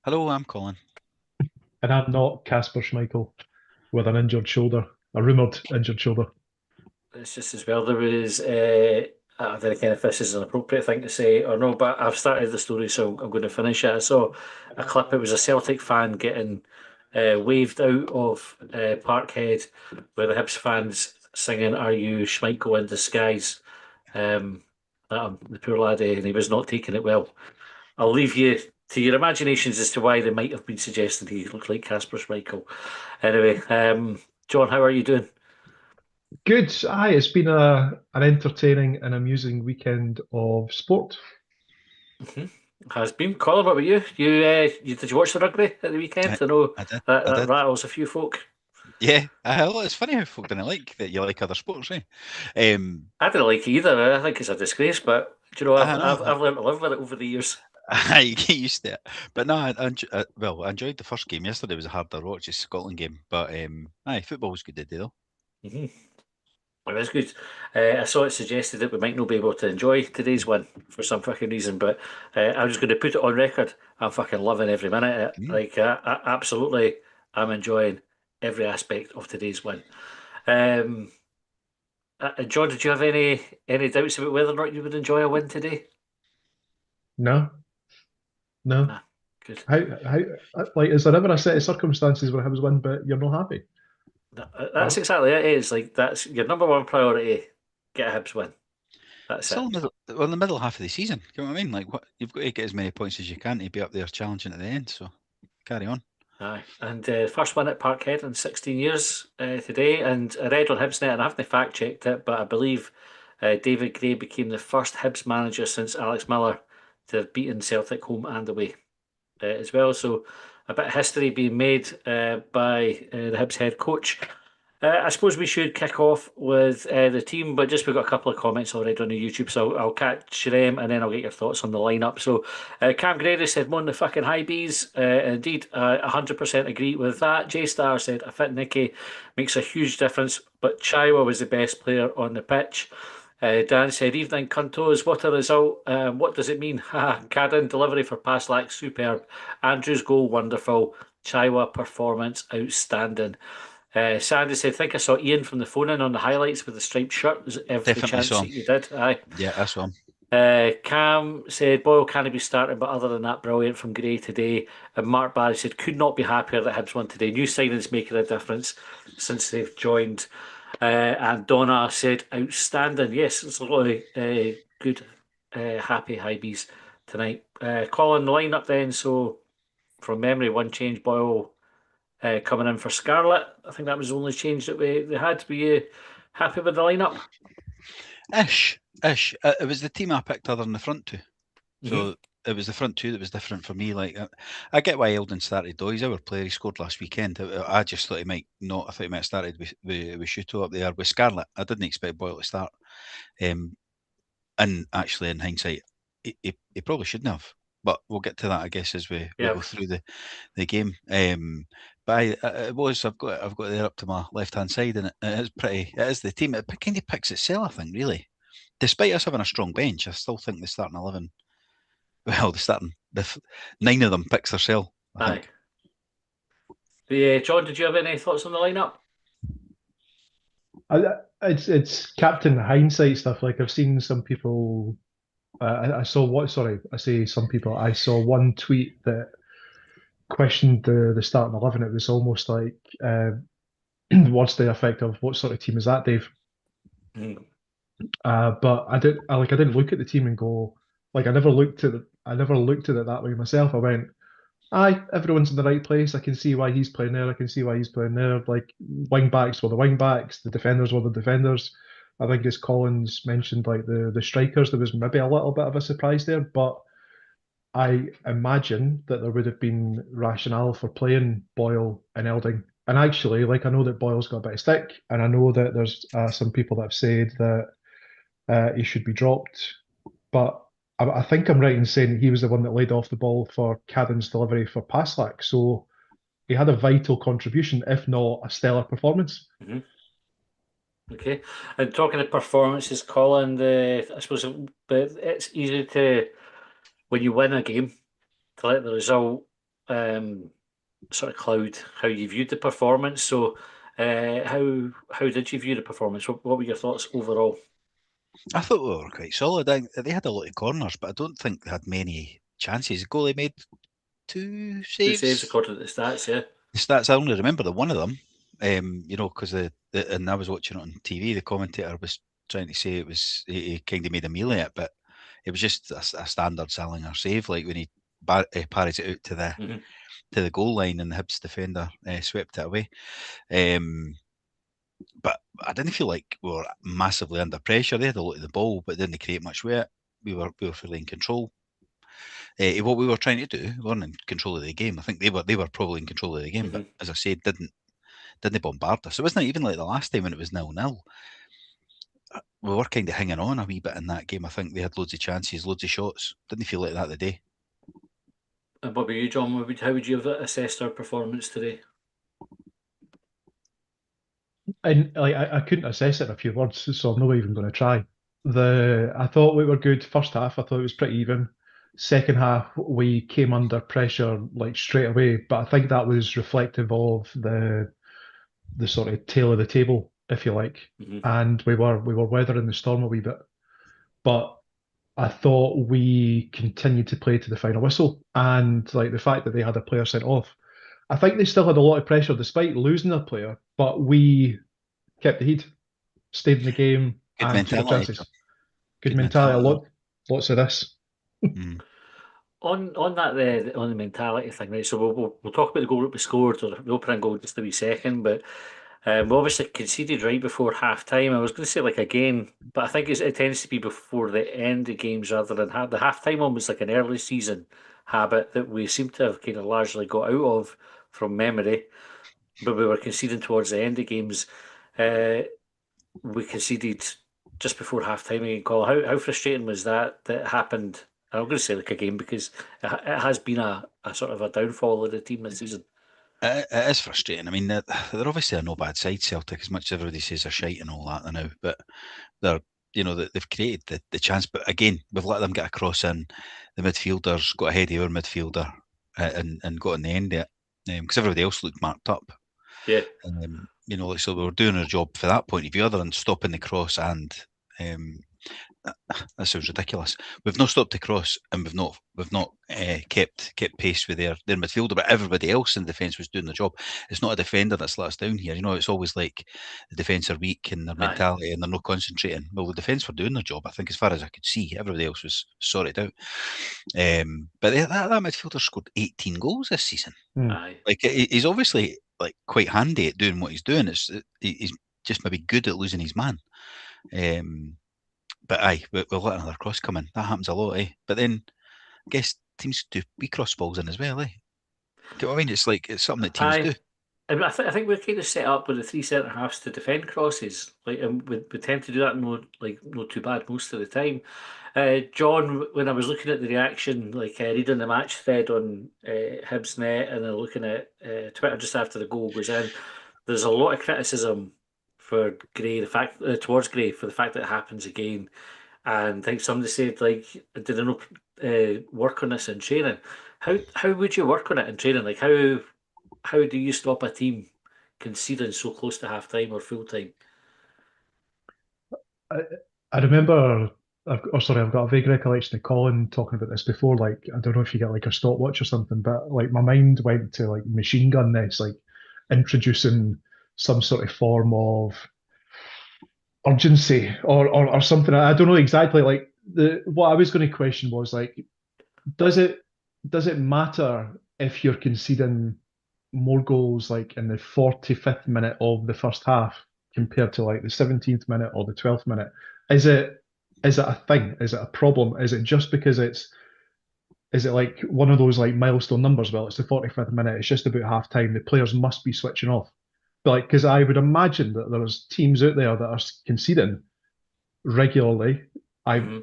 Hello, I'm Colin. And I'm not Casper Schmeichel with an injured shoulder, a rumoured injured shoulder. It's just as well. There was, I don't know if this is an appropriate thing to say or no, but I've started the story, so I'm going to finish it. I saw a clip. It was a Celtic fan getting waved out of Parkhead, where the Hibs fans singing "Are you Schmeichel in disguise?" The poor laddie, and he was not taking it well. I'll leave you to your imaginations as to why they might have been suggesting he looked like Casper Schmeichel. Anyway, John, how are you doing? Good. Aye, it's been an entertaining and amusing weekend of sport. Mhm. Has been. Colin, what about you? You did you watch the rugby at the weekend? I, I know I did. that, I that did. rattles a few folk. Yeah. Well, it's funny how folk didn't like that you like other sports, eh? Mm. I didn't like it either. I think it's a disgrace, but do you know, I know. I've learned to live with it over the years. Mm. I get used to it. But no, well, I enjoyed the first game. Yesterday was a harder watch, the Scotland game. But football was good today though. Mhm. It was good. I saw it suggested that we might not be able to enjoy today's win for some fucking reason, but I'm just going to put it on record. I'm fucking loving every minute of it. Mm. Like, absolutely, I'm enjoying every aspect of today's win. Um, John, did you have any doubts about whether or not you would enjoy a win today? No, no. Nah, good. How, like, is there ever a set of circumstances where I was win, but you're not happy? That's Or, exactly it. It is like that's your number one priority. Get a Hibs win. That's it. so, Still mm. in the middle half of the season. You know what I mean? Like, what you've got to get as many points as you can to be up there challenging at the end. So carry on. Aye, and first one at Parkhead in 16 years today. And I read on Hibsnet, and I haven't fact checked it, but I believe David Gray became the first Hibs manager since Alex Miller to have beaten Celtic home and away as well. So a bit of history being made by the Hibs head coach. I suppose we should kick off with the team, but just we've got a couple of comments already on the YouTube, so I'll catch them and then I'll get your thoughts on the lineup. So, Cam Grady said, "Mon the fucking high bees." Indeed, I 100% agree with that. J Star said, "A fit Nicky makes a huge difference, but Chaiwa was the best player on the pitch." Dan said, "Evening, Cuntos. What a result. What does it mean?" Cadden delivery for Paslak, superb. Andrew's goal, wonderful. Chaiwa performance, outstanding. Sandy said, "Think I saw Ian from the phone in on the highlights with the striped shirt. There's every Definitely chance so. that you did." Aye. Yeah, that's one. Cam said, "Boyle can't be starting, but other than that, brilliant from Gray today." And Mark Barry said, "Could not be happier that Hibs won today. New signings making a difference since they've joined." And Donna said, "Outstanding." Yes, it's a lot of good, happy high bees tonight. Colin, the lineup then. So, from memory, one change, Boyle coming in for Scarlett. I think that was the only change that they had. Were you happy with the lineup? Ish, ish. It was the team I picked other than the front two. Hmm. So it was the front two that was different for me. Like I get why Eldon started though. He's our player. He scored last weekend. I just thought he might not. I thought he might have started with Shuto up there with Scarlett. I didn't expect Boyle to start. Um, and actually, in hindsight, he probably shouldn't have. But we'll get to that, I guess, as we Yeah. go through the game. But it was. I've got it there up to my left hand side, and it is pretty. It is the team. It kind of picks itself, I think, really. Despite us having a strong bench, I still think the starting 11. Well, the starting nine of them picks their cell, I Aye. think. John, did you have any thoughts on the lineup? I, it's Captain Hindsight stuff. Like I've seen some people. I saw what? Sorry, I say some people. I saw one tweet that questioned the starting 11. It was almost like, what's the effect of what sort of team is that, Dave? Mm. But I didn't look at the team and go like I never looked at it that way myself. I went, aye, everyone's in the right place. I can see why he's playing there. I can see why he's playing there. Like wing backs were the wing backs, the defenders were the defenders. I think as Collins mentioned, like the strikers, there was maybe a little bit of a surprise there, but I imagine that there would have been rationale for playing Boyle and Elding. And actually, like I know that Boyle's got a bit of stick, and I know that there's some people that have said that he should be dropped. But I think I'm right in saying he was the one that laid off the ball for Cadden's delivery for Paslak. So he had a vital contribution, if not a stellar performance. Hmm. Okay. And talking of performances, Colin, I suppose but it's easy to when you win a game to let the result sort of cloud how you viewed the performance. So, how did you view the performance? What were your thoughts overall? I thought we were quite solid. They had a lot of corners, but I don't think they had many chances. The goalie made 2 2 saves saves. according to the stats, yeah. The stats, I only remember the one of them. Because and I was watching it on TV. The commentator was trying to say it was he kind of made a meal of it, but it was just a standard Salinger save, like when he parries it out to the goal line and the Hibs defender swept it away. But I didn't feel like we were massively under pressure. They had a lot of the ball, but didn't create much with it. We were fairly in control. What we were trying to do, we weren't in control of the game. I think they were probably in control of the game, but as I said, didn't bombard us. It wasn't even like the last time when it was 0-0. We were kind of hanging on a wee bit in that game. I think they had loads of chances, loads of shots. Didn't feel like that today. And what about you, John? How would you have assessed our performance today? And like I couldn't assess it in a few words, so I'm not even going to try. I thought we were good first half. I thought it was pretty even. Second half, we came under pressure like straight away, but I think that was reflective of the sort of tail of the table, if you like. And we were weathering the storm a wee bit. But I thought we continued to play to the final whistle, and like the fact that they had a player sent off, I think they still had a lot of pressure despite losing a player, but we kept the heat, stayed in the game, Good and took our mentality. chances. Good mentality. Lots of this. On that on the mentality thing, right? So we'll talk about the goal that we scored, or the opening goal, just a wee second. But we obviously conceded right before half time. I was going to say like again, but I think it tends to be before the end of games rather than the half time one was like an early season habit that we seem to have kind of largely got out of from memory. But we were conceding towards the end of games. We conceded just before half time again, Call. How frustrating was that it happened? And I'm going to say like a game because it has been a sort of a downfall of the team this season. It is frustrating. I mean, they're obviously a no bad side, Celtic, as much as everybody says they're shite and all that now. But they've created the chance. But again, we've let them get a cross in. The midfielders got ahead of our midfielder and got in the end of it because everybody else looked marked up. Yeah. So we were doing our job for that point of view, other than stopping the cross and. That sounds ridiculous. We've not stopped the cross and we've not kept pace with their midfielder, but everybody else in defence was doing the job. It's not a defender that's let us down here. It's always like the defence are weak in their mentality and they're not concentrating. Well, the defence were doing their job. I think as far as I could see, everybody else was sorted out. But that midfielder scored 18 goals this season. Aye. Like he's obviously like quite handy at doing what he's doing. He's just maybe good at losing his man. But aye, we'll let another cross come in. That happens a lot, eh? But then I guess teams do we cross balls in as well, eh? Do you know what I mean? It's something that teams do. I think we're kind of set up with the 3 centre halves to defend crosses. Like, and we tend to do that not too bad most of the time. John, when I was looking at the reaction, reading the match thread on Hibs Net and then looking at Twitter just after the goal goes in, there's a lot of criticism for Gray, towards Gray for the fact that it happens again. And I think somebody said, did they not work on this in training? How would you work on it in training? Like, how do you stop a team conceding so close to half time or full time? I remember, I've got a vague recollection of Colin talking about this before. Like, I don't know if you get like a stopwatch or something, but like my mind went to like machine gun this, like introducing some sort of form of urgency or something. I don't know exactly. Like what I was going to question was like, does it matter if you're conceding more goals like in the 45th minute of the first half compared to like the 17th minute or the 12th minute? Is it a thing? Is it a problem? Is it just because is it like one of those like milestone numbers? Well, it's the 45th minute, it's just about half time. The players must be switching off. Like, because I would imagine that there's teams out there that are conceding regularly. In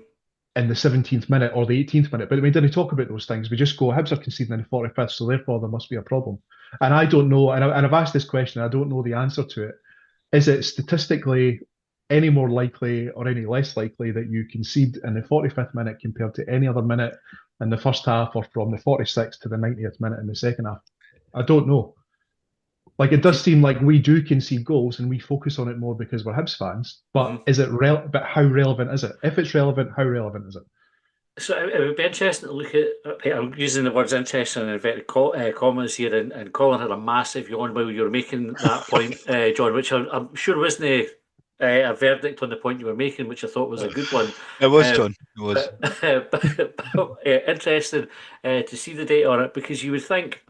the 17th minute or the 18th minute, but we didn't talk about those things. We just go, Hibs are conceding in the 45th, so therefore there must be a problem. And I don't know, and I've asked this question, I don't know the answer to it. Is it statistically any more likely or any less likely that you concede in the 45th minute compared to any other minute in the first half or from the 46th to the 90th minute in the second half. I don't know. Like it does seem like we do concede goals and we focus on it more because we're Hibs fans. But is it but how relevant is it? If it's relevant, how relevant is it? So it would be interesting to look at. I'm using the words interesting in inverted commas here, and Colin had a massive yawn while you were making that point, John, which I'm sure wasn't a verdict on the point you were making, which I thought was a good one. It was, John. It was. Interesting to see the data on it, because you would think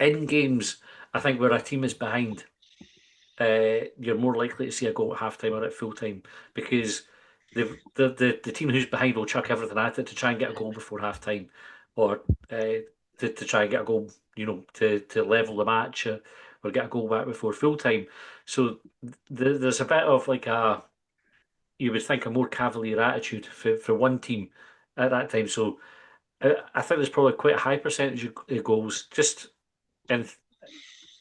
in games, I think where a team is behind, you're more likely to see a goal at half time or at full time, because the team who's behind will chuck everything at it to try and get a goal before half time, or to try and get a goal, to level the match, or get a goal back before full time. So there's a bit of like you would think, a more cavalier attitude for one team at that time. So I think there's probably quite a high percentage of goals. Just in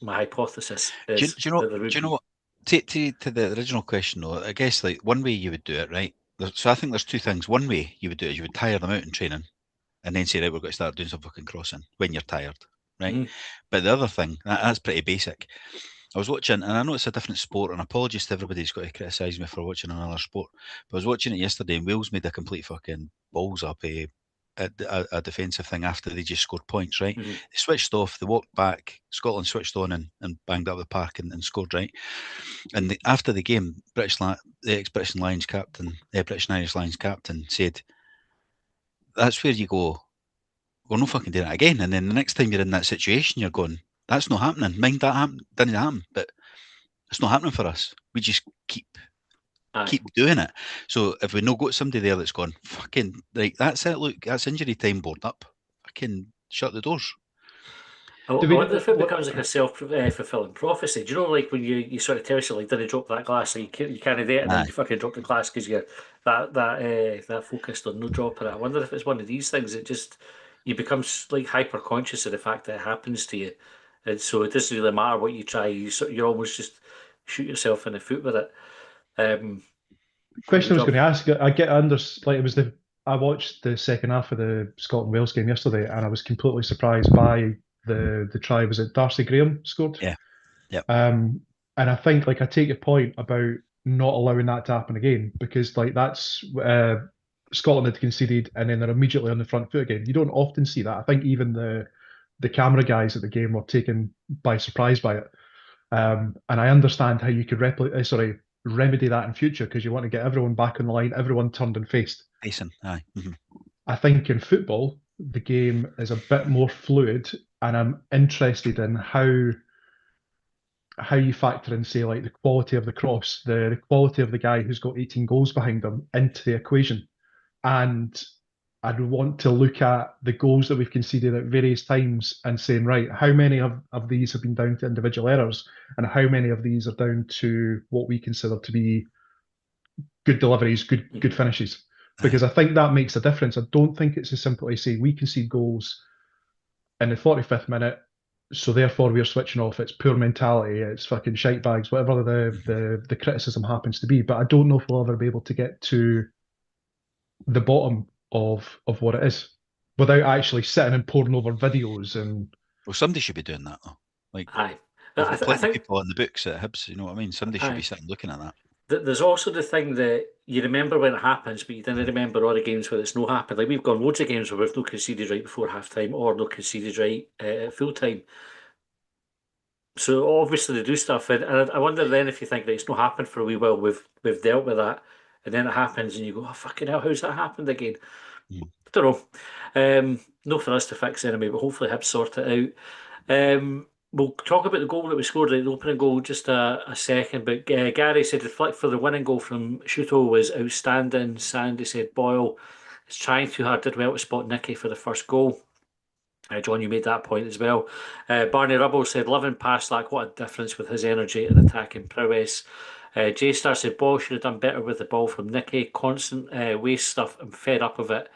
my hypothesis is Do you know? that there would Do you know be. what? To the original question, though, I guess like one way you would do it, right? So I think there's two things. One way you would do it is you would tire them out in training, and then say, right, we're going to start doing some fucking crossing when you're tired, right? Mhm. But the other thing, that's pretty basic. I was watching, and I know it's a different sport, and apologies to everybody who's got to criticise me for watching another sport, but I was watching it yesterday, and Wales made a complete fucking balls up a defensive thing after they just scored points, right? Mhm. They switched off, they walked back, Scotland switched on and banged up the park and scored, right? And after the game, the ex-British Lions captain, the British and Irish Lions captain said, that's where you go, we're not fucking doing it again. And then the next time you're in that situation, you're going, that's not happening. Mind that happen, didn't happen, but it's not happening for us. We just keep doing it. So if we no got somebody there that's gone, fucking right, that's it. Look, that's injury time. Board up. Fucking shut the doors. I wonder if it becomes like a self-fulfilling prophecy. Do you know, like when you sort of tell yourself, like, didn't drop that glass, so you can't do it, and then you fucking drop the glass because you're that focused on no dropping it. I wonder if it's one of these things that just you become like hyper conscious of the fact that it happens to you, and so it doesn't really matter what you try. You almost just shoot yourself in the foot with it. And you Question I was drop. going to ask, I get under like it was I watched the second half of the Scotland Wales game yesterday, and I was completely surprised by the try. Was it Darcy Graham scored? Yeah. Yep. And I think like I take your point about not allowing that to happen again, because like that's Scotland had conceded and then they're immediately on the front foot again. You don't often see that. I think even the camera guys at the game were taken by surprise by it. And I understand how you could remedy that in future, because you want to get everyone back on the line, everyone turned and faced. Mason, aye. Mm-hmm. I think in football, the game is a bit more fluid, and I'm interested in how you factor in, say, like the quality of the cross, the quality of the guy who's got 18 goals behind him into the equation. And I'd want to look at the goals that we've conceded at various times and saying, right, how many of these have been down to individual errors, and how many of these are down to what we consider to be good deliveries, good finishes. Because I think that makes a difference. I don't think it's as simple as say we concede goals in the 45th minute, so therefore we're switching off. It's poor mentality, it's fucking shite bags, whatever the criticism happens to be. But I don't know if we'll ever be able to get to the bottom of what it is without actually sitting and poring over videos and. Well, somebody should be doing that though. Like, Aye. we've got I plenty of think. people in the books at Hibs. You know what I mean? Somebody should be Aye. sitting looking at that. There's also the thing that you remember when it happens, but you didn't remember all the games where it's no happened. Like we've gone loads of games where we've no conceded right before half time or no conceded right at full time. So obviously they do stuff, and I wonder then if you think that it's not happened for a wee while, we've dealt with that, and then it happens, and you go, oh fucking hell, how's that happened again? I don't know. No for us to fix anyway, but hopefully Hibs sort it out. We'll talk about the goal that we scored, the opening goal, just a second. But Gary said the flick for the winning goal from Shuto was outstanding. Sandy said Boyle is trying too hard, did well to spot Nicky for the first goal. John, you made that point as well. Barney Rubble said, loving Paslak, what a difference with his energy and attacking prowess. J Star said, Boyle should have done better with the ball from Nicky. Constant waste stuff. I'm fed up of it.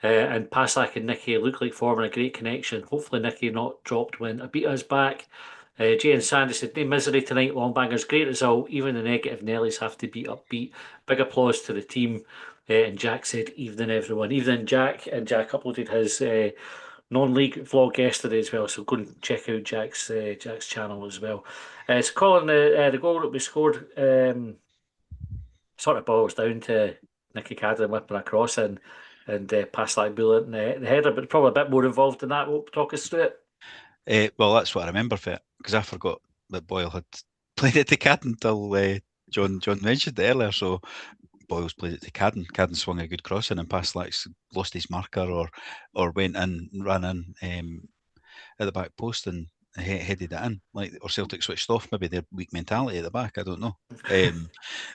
And Paslak and Nicky look like forming a great connection. Hopefully Nicky not dropped when Abita's back. Jay and Sandy said, no misery tonight, Longbangers. Great result. Even the negative Nellies have to beat upbeat. Big applause to the team. and Jack said, "Evening, everyone. Evening, Jack." And Jack uploaded his non-league vlog yesterday as well, so go and check out Jack's channel as well. So Colin, the goal that we scored sort of boils down to Nicky Cadden whipping across and past that bullet and the header, but probably a bit more involved than that. We'll talk us through it. Well, that's what I remember for it, because I forgot that Boyle had played it to Cadden until John mentioned it earlier. So Boyle's played it to Cadden. Cadden swung a good cross in and Pastlax lost his marker or went in, ran in at the back post and headed it in, or Celtic switched off. Maybe their weak mentality at the back. I don't know.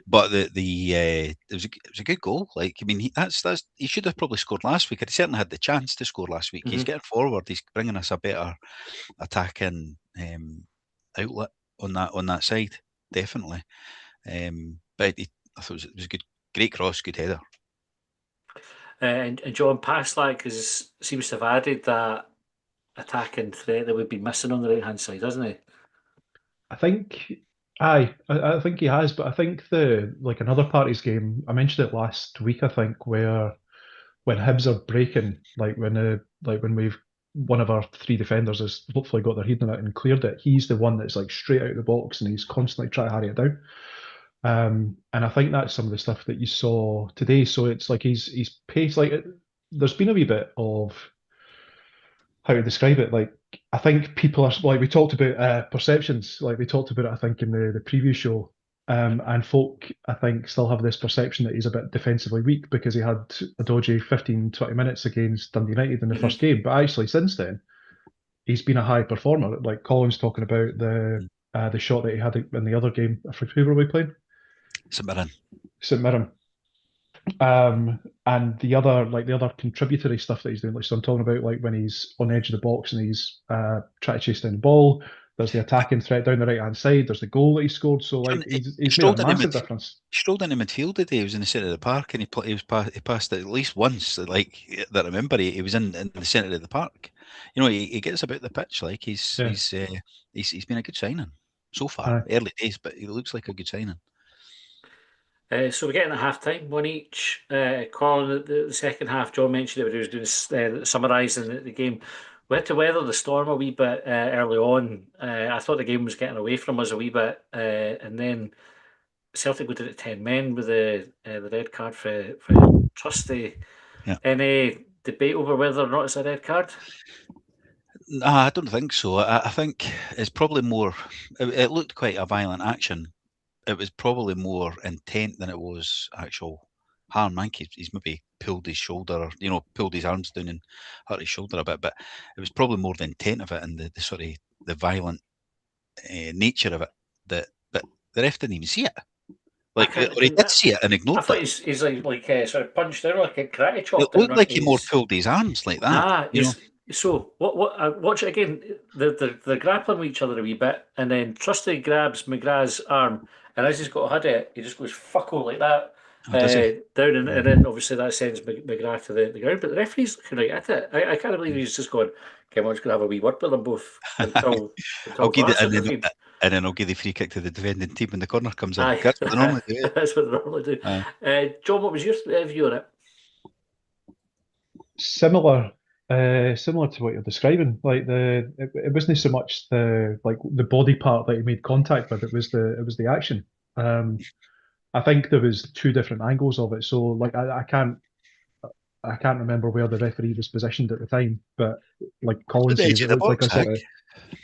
But it was a good goal. Like, I mean, that's he should have probably scored last week. He certainly had the chance to score last week. He's getting forward. He's bringing us a better attacking outlet on that side, definitely. But I thought it was a great cross, good header. And John Pastlack seems to have added that attacking threat that would be missing on the right hand side, doesn't he? I think, I think he has, but I think another party's game. I mentioned it last week, I think, where when Hibs are breaking, when we've one of our three defenders has hopefully got their head in it and cleared it, he's the one that's like straight out of the box and he's constantly trying to harry it down. And I think that's some of the stuff that you saw today. So it's like he's paced there's been a wee bit of, how to describe it, like I think people are like, we talked about perceptions, like we talked about it I think in the previous show, and folk I think still have this perception that he's a bit defensively weak because he had a dodgy 15-20 minutes against Dundee United in the first game, but actually since then he's been a high performer. Like Colin's talking about the shot that he had in the other game. Who were we playing? St Mirren. And the other contributory stuff that he's doing, like, so I'm talking about like when he's on the edge of the box and he's trying to chase down the ball. There's the attacking threat down the right hand side. There's the goal that he scored. So like he's made a massive difference. He strolled into midfield today. He was in the centre of the park and he passed it at least once. Like that, I remember he was in the centre of the park. You know, he gets about the pitch. Like he's been a good signing so far. Early days, but he looks like a good signing. So we're getting a half time, one each. Colin, the second half, John mentioned it when he was doing summarising the game. We had to weather the storm a wee bit early on. I thought the game was getting away from us a wee bit, and then Celtic would do it 10 men with the red card for Trusty. Yeah. Any debate over whether or not it's a red card? No, I don't think so. I think it's probably more. It looked quite a violent action. It was probably more intent than it was actual harm. I think he's maybe pulled his shoulder, or pulled his arms down and hurt his shoulder a bit. But it was probably more the intent of it and the sort of the violent nature of it that the ref didn't even see it. Like, or he did see it and ignored it. I thought he's like sort of punched down like a karate chop. It looked like he more pulled his arms like that. So what? Watch it again. They're grappling with each other a wee bit, and then Trusty grabs McGrath's arm, and as he's got a hood, he just goes fucko like that down, and then obviously that sends McGrath to the ground. But the referee's looking right at it. I can't believe he's just going, okay, I'm just going to have a wee word with them both until I'll give it, and then I'll give the free kick to the defending team when the corner comes in. That's what they normally do. That's what they normally do. John, what was your view on it? Similar to what you're describing. Like it wasn't so much the body part that he made contact with. It was the action. I think there was two different angles of it. So like I can't remember where the referee was positioned at the time, but like Colin says, it looked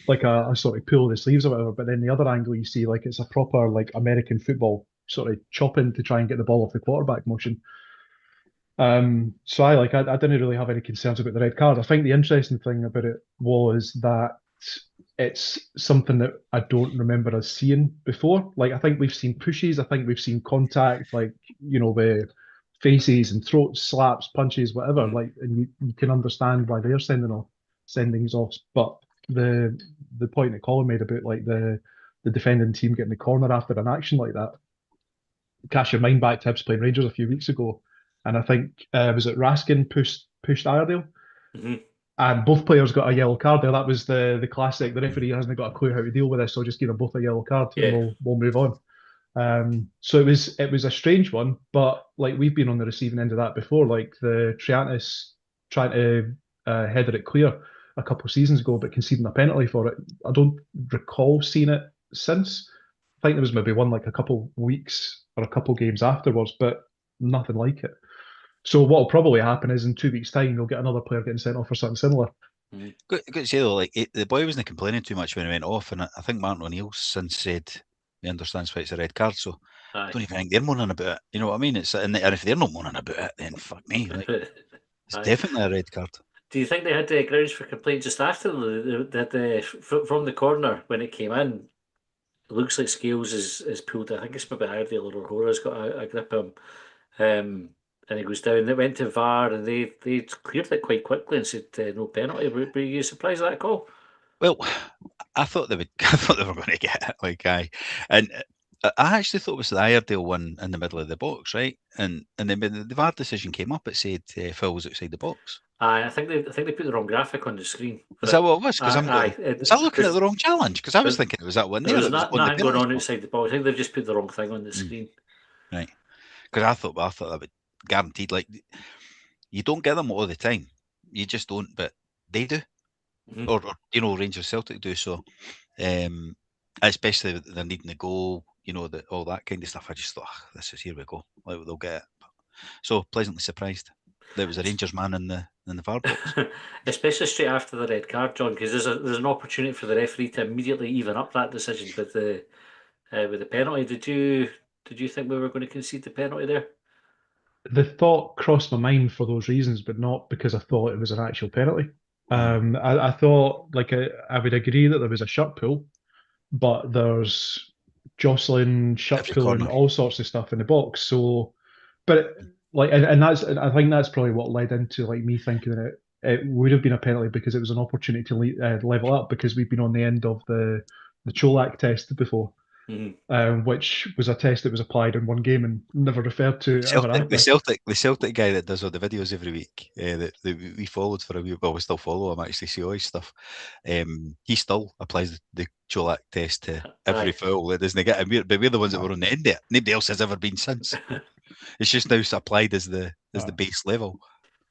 like a sort of pull of the sleeves or whatever. But then the other angle you see, like it's a proper like American football sort of chopping to try and get the ball off the quarterback motion. So I didn't really have any concerns about the red card. I think the interesting thing about it was that it's something that I don't remember us seeing before. Like I think we've seen pushes, I think we've seen contact, like with faces and throats, slaps, punches, whatever. Like, and you can understand why they're sending us off. But the point that Colin made about like the defending team getting the corner after an action like that, cast your mind back to Hibs playing Rangers a few weeks ago. And I think, was it Raskin pushed Iredale? Mm-hmm. And both players got a yellow card there. That was the classic. The referee hasn't got a clue how to deal with this, so just give them both a yellow card and we'll move on. So it was a strange one, but like we've been on the receiving end of that before, like the Triantis trying to header it clear a couple of seasons ago, but conceding a penalty for it. I don't recall seeing it since. I think there was maybe one like a couple weeks or a couple games afterwards, but nothing like it. So what will probably happen is in 2 weeks' time, you'll get another player getting sent off for something similar. Good to say though, like the boy wasn't complaining too much when he went off, and I think Martin O'Neill's since said he understands why it's a red card. So I don't even think they're moaning about it. You know what I mean? It's and if they're not moaning about it, then fuck me, like it's definitely a red card. Do you think they had grounds for complaint just after that? From the corner when it came in, it looks like Scales is pulled. I think it's maybe Iredale or O'Hara's got a grip of him, and he goes down. They went to VAR and they cleared it quite quickly and said no penalty. Were you surprised at that call? Well, I thought they would. I thought they were going to get it. Like and I actually thought it was the Iredale one in the middle of the box, right? And then when the VAR decision came up, it said Phil was outside the box. I think they put the wrong graphic on the screen. Is that what it was? Because I'm going, is that looking at the wrong challenge? Because I was thinking it was that one there. There was nothing going on outside the box. I think they've just put the wrong thing on the screen. Right. Because I thought that would guaranteed. Like you don't get them all the time. You just don't, but they do. Or Rangers Celtic do. So, especially they're needing a goal. All that kind of stuff. I just thought, this is here we go. Like they'll get it. So pleasantly surprised. There was a Rangers man in the VAR box. Especially straight after the red card, John, because there's an opportunity for the referee to immediately even up that decision with the penalty. Did you think we were going to concede the penalty there? The thought crossed my mind for those reasons, but not because I thought it was an actual penalty. I thought, like, I would agree that there was a shot pull, but there's jostling, shot pulling, all sorts of stuff in the box. So, but like, and I think that's probably what led into like me thinking that it would have been a penalty because it was an opportunity to level up because we've been on the end of the Cholak test before. Which was a test that was applied in one game and never referred to ever after. The Celtic guy that does all the videos every week that we followed for a week, well, we still follow him, actually see all his stuff. He still applies the Cholak test to every foul. It doesn't get, but we're the ones that were on the end of it. Nobody else has ever been since. It's just now applied as the base level.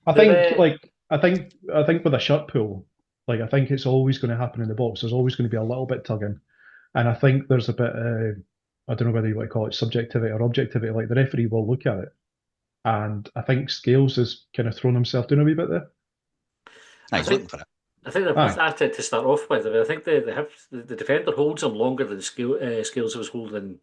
I think with a shot pull, like I think it's always going to happen in the box. There's always going to be a little bit tugging. And I think there's a bit, I don't know whether you want to call it subjectivity or objectivity, like the referee will look at it. And I think Scales has kind of thrown himself down a wee bit there. He's looking for it. I think they're both at it to start off with. I think the defender holds him longer than Scales was holding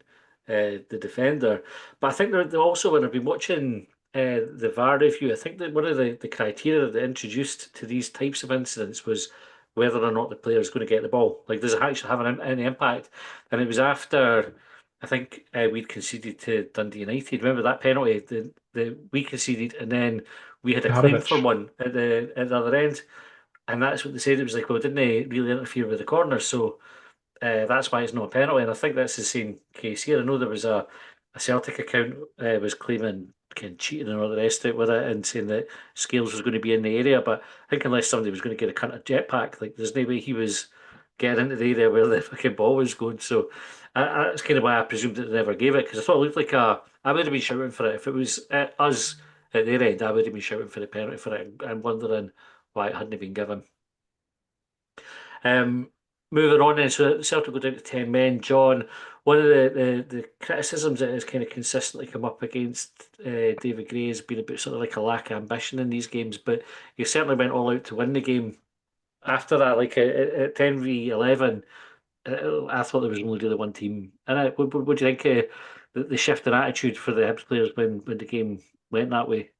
the defender. But I think they're also, when I've been watching the VAR review, I think that one of the criteria that they introduced to these types of incidents was whether or not the player is going to get the ball. Like, does it actually have any impact? And it was after, I think we'd conceded to Dundee United. Remember that penalty that we conceded, and then we had a claim for one at the other end. And that's what they said. It was like, well, didn't they really interfere with the corner? So that's why it's not a penalty. And I think that's the same case here. I know there was a Celtic account was claiming cheating and all the rest of it with it and saying that Scales was going to be in the area, but I think unless somebody was going to get a kind of jetpack, like there's no way he was getting into the area where the fucking ball was going. So that's kind of why I presumed that they never gave it, because I thought it looked like I would have been shouting for it if it was us at their end. I would have been shouting for the penalty for it. I'm wondering why it hadn't been given. Moving on then, so Celtic go down to 10 men. John, one of the criticisms that has kind of consistently come up against David Gray has been about sort of like a lack of ambition in these games, but he certainly went all out to win the game. After that, like at 10v11, I thought there was only really one team. And what do you think the shift in attitude for the Hibs players when the game went that way?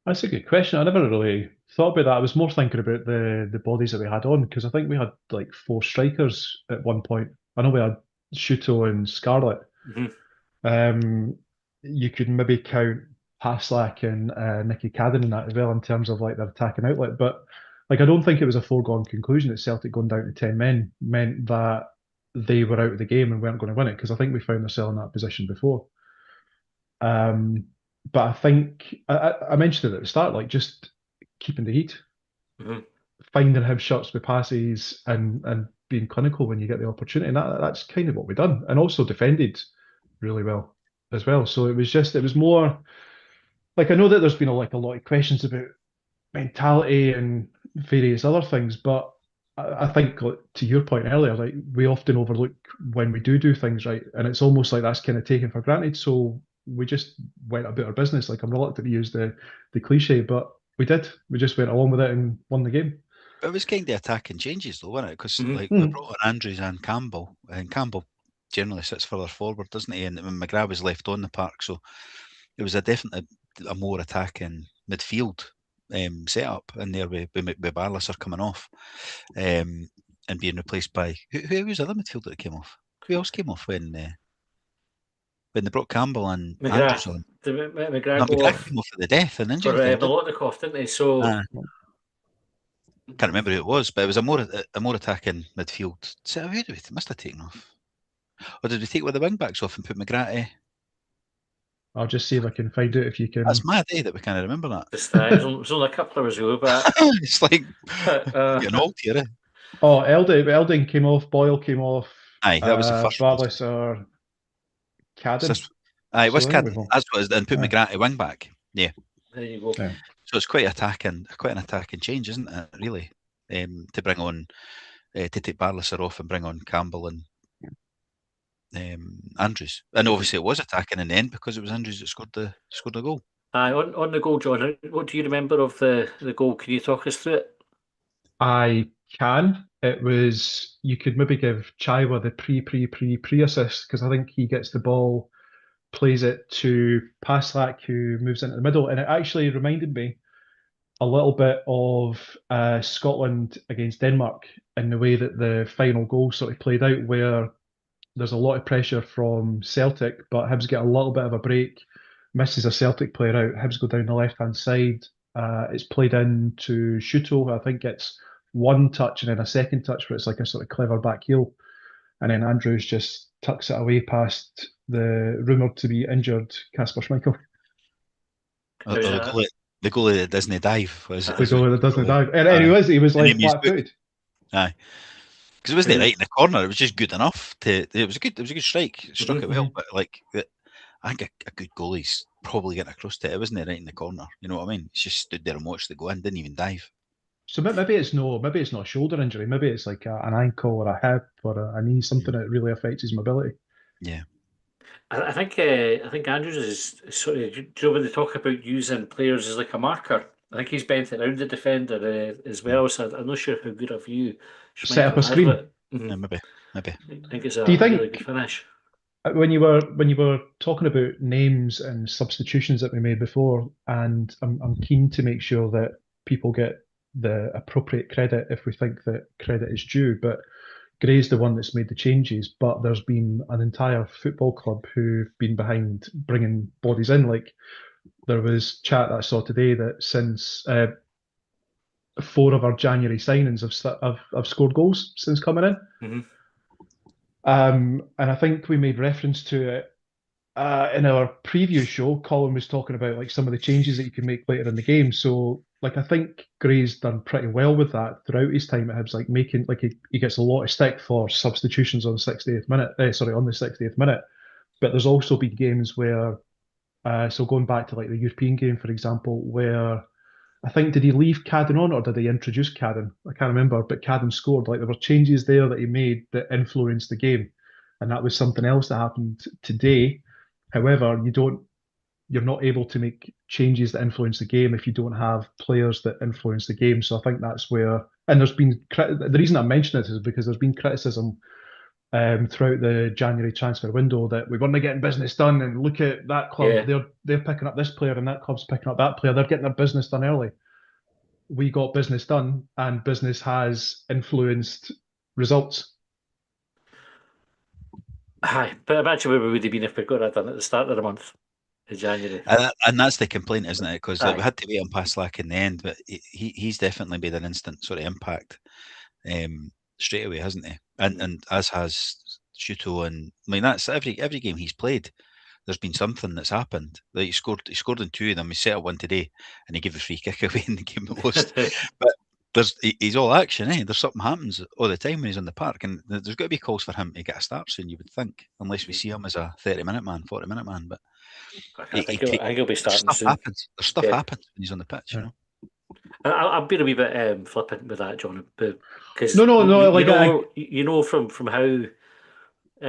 That's a good question. I never really thought about that. I was more thinking about the bodies that we had on, because I think we had like 4 strikers at one point. I know we had Shuto and Scarlett. You could maybe count Haslak and Nicky Cadden in that as well in terms of like their attacking outlet. But like I don't think it was a foregone conclusion that Celtic going down to 10 men meant that they were out of the game and weren't going to win it, because I think we found ourselves in that position before. But I think I mentioned it at the start, like just keeping the heat, finding him shots with passes and being clinical when you get the opportunity. And that's kind of what we've done. And also defended really well as well. So it was more like, I know that there's been a lot of questions about mentality and various other things, but I think to your point earlier, like we often overlook when we do things right, and it's almost like that's kind of taken for granted. So we just went about our business. Like, I'm reluctant to use the cliche, but we did. We just went along with it and won the game. But it was kind of attacking changes though, wasn't it? Because like Mm-hmm. we brought on Andrews and Campbell generally sits further forward, doesn't he? And when McGrath was left on the park, so it was definitely a more attacking midfield setup in there with Barlaser coming off and being replaced by who was the other midfielder that came off? Who else came off when they brought Campbell and Andrews on? McGrath Came off at the death and injury. For Milotnikov, didn't he? So can't remember who it was, but it was a more attacking midfield. So who did we must have taken off? Or did we take one of the wing backs off and put McGrath? I'll just see if I can find out if you can. That's mad, that we can't remember that. It was only a couple of hours ago, but it's like getting old here. Eh? Oh, Elding came off, Boyle came off. Aye, that was the first one. Barlaser, Cadden. Aye, it was Cadden. That's what it is, and put McGrath wing back. Yeah. There you go. Yeah. So it's quite an attacking change, isn't it? Really, to bring on to take Barlaser off and bring on Campbell and Andrews, and obviously it was attacking in the end because it was Andrews that scored the goal. On the goal, John, what do you remember of the goal? Can you talk us through it? I can. It was, you could maybe give Chaiwa the pre assist, because I think he gets the ball, plays it to Paslak, who moves into the middle, and it actually reminded me a little bit of Scotland against Denmark in the way that the final goal sort of played out, where there's a lot of pressure from Celtic, but Hibs get a little bit of a break, misses a Celtic player out. Hibs go down the left-hand side. It's played in to Shuto, who I think gets one touch and then a second touch where it's like a sort of clever back heel. And then Andrews just tucks it away past the rumoured to be injured Kasper Schmeichel. The goalie that doesn't dive. The goalie that doesn't dive. And he was like flat-footed. Aye. Because it wasn't right in the corner. It was just good enough to. It was a good strike. Struck it well, but like I think a good goalie's probably getting across to it. It wasn't right in the corner. You know what I mean? He just stood there and watched it go in. Didn't even dive. So maybe it's not a shoulder injury. Maybe it's like an ankle or a hip or a knee, something that really affects his mobility. Yeah. I think Andrews is sort of. Do you know when they talk about using players as like a marker? I think he's bent around the defender as well. So I'm not sure how good a view. Set up a screen. Mm-hmm. Yeah, maybe. I think it's a Do you think, really good finish. When you were talking about names and substitutions that we made before, and I'm keen to make sure that people get the appropriate credit if we think that credit is due, but Gray's the one that's made the changes, but there's been an entire football club who've been behind bringing bodies in. Like, there was chat that I saw today that since 4 of our January signings have scored goals since coming in. Mm-hmm. And I think we made reference to it in our preview show. Colin was talking about like some of the changes that you can make later in the game. So like, I think Gray's done pretty well with that throughout his time at Hibs, like making, like, he gets a lot of stick for substitutions on the 60th minute, on the 60th minute. But there's also been games where, so going back to like the European game, for example, where I think, did he leave Cadden on or did he introduce Cadden? I can't remember, but Cadden scored. Like, there were changes there that he made that influenced the game. And that was something else that happened today. However, you're not able to make changes that influence the game if you don't have players that influence the game. So I think that's where, and there's been, the reason I mention it is because there's been criticism throughout the January transfer window that we weren't getting business done, and look at that club, they're picking up this player and that club's picking up that player, they're getting their business done early. We got business done, and business has influenced results. Aye, but imagine where we would have been if we got that done at the start of the month in January. And that's the complaint, isn't it? Because we had to wait on Paslak in the end, but he's definitely made an instant sort of impact straight away, hasn't he? And as has Shuto, and I mean, that's every game he's played. There's been something that's happened. Like he scored in 2 of them. He set up one today, and he gave the free kick away in the game at most. he's all action, eh? There's something happens all the time when he's on the park, and there's got to be calls for him to get a start soon, you would think, unless we see him as a 30-minute man, 40-minute man. But I think he'll be starting stuff soon. happens. There's stuff happens when he's on the pitch, you know. I've been a wee bit flippant with that, John, because you know from how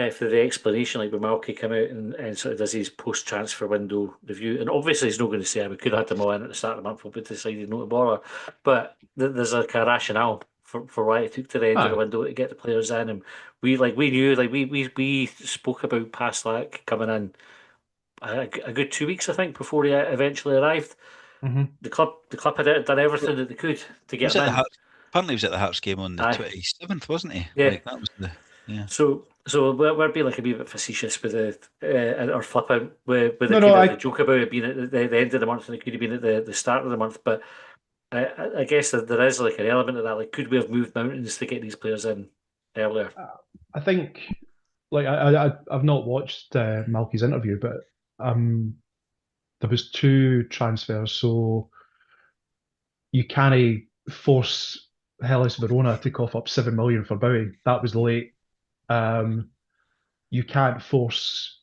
for the explanation, like when Malky came out and sort of does his post-transfer window review, and obviously he's not going to say we could have had them all in at the start of the month, but decided not to bother. But there's like a rationale for why it took to the end of the window to get the players in, and we knew, like we spoke about Paslak coming in a good 2 weeks, I think, before he eventually arrived. Mm-hmm. The club had done everything that they could to get him in. Apparently, he was at the Hearts game on the 27th, wasn't he? Yeah, like, that was the So we're being like a wee bit facetious with or flippant with the joke about it being at the end of the month, and it could have been at the start of the month. But I guess that there is like an element of that. Like, could we have moved mountains to get these players in earlier? I think, like, I've not watched Malky's interview, but there was 2 transfers, so you can't force Hellas Verona to cough up 7 million for Bowie. That was late. You can't force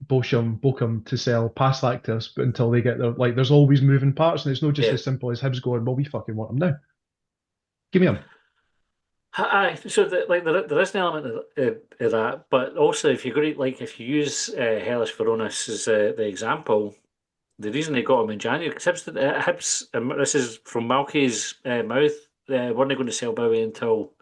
Bochum to sell Paslak to us until they get their, like, there's always moving parts, and it's not just as simple as Hibs going, well, we fucking want him now. Give me him. So there is an element of that, but also if if you use Hellas Verona as the example, the reason they got him in January, because Hibs, this is from Malky's mouth, weren't going to sell Bowie until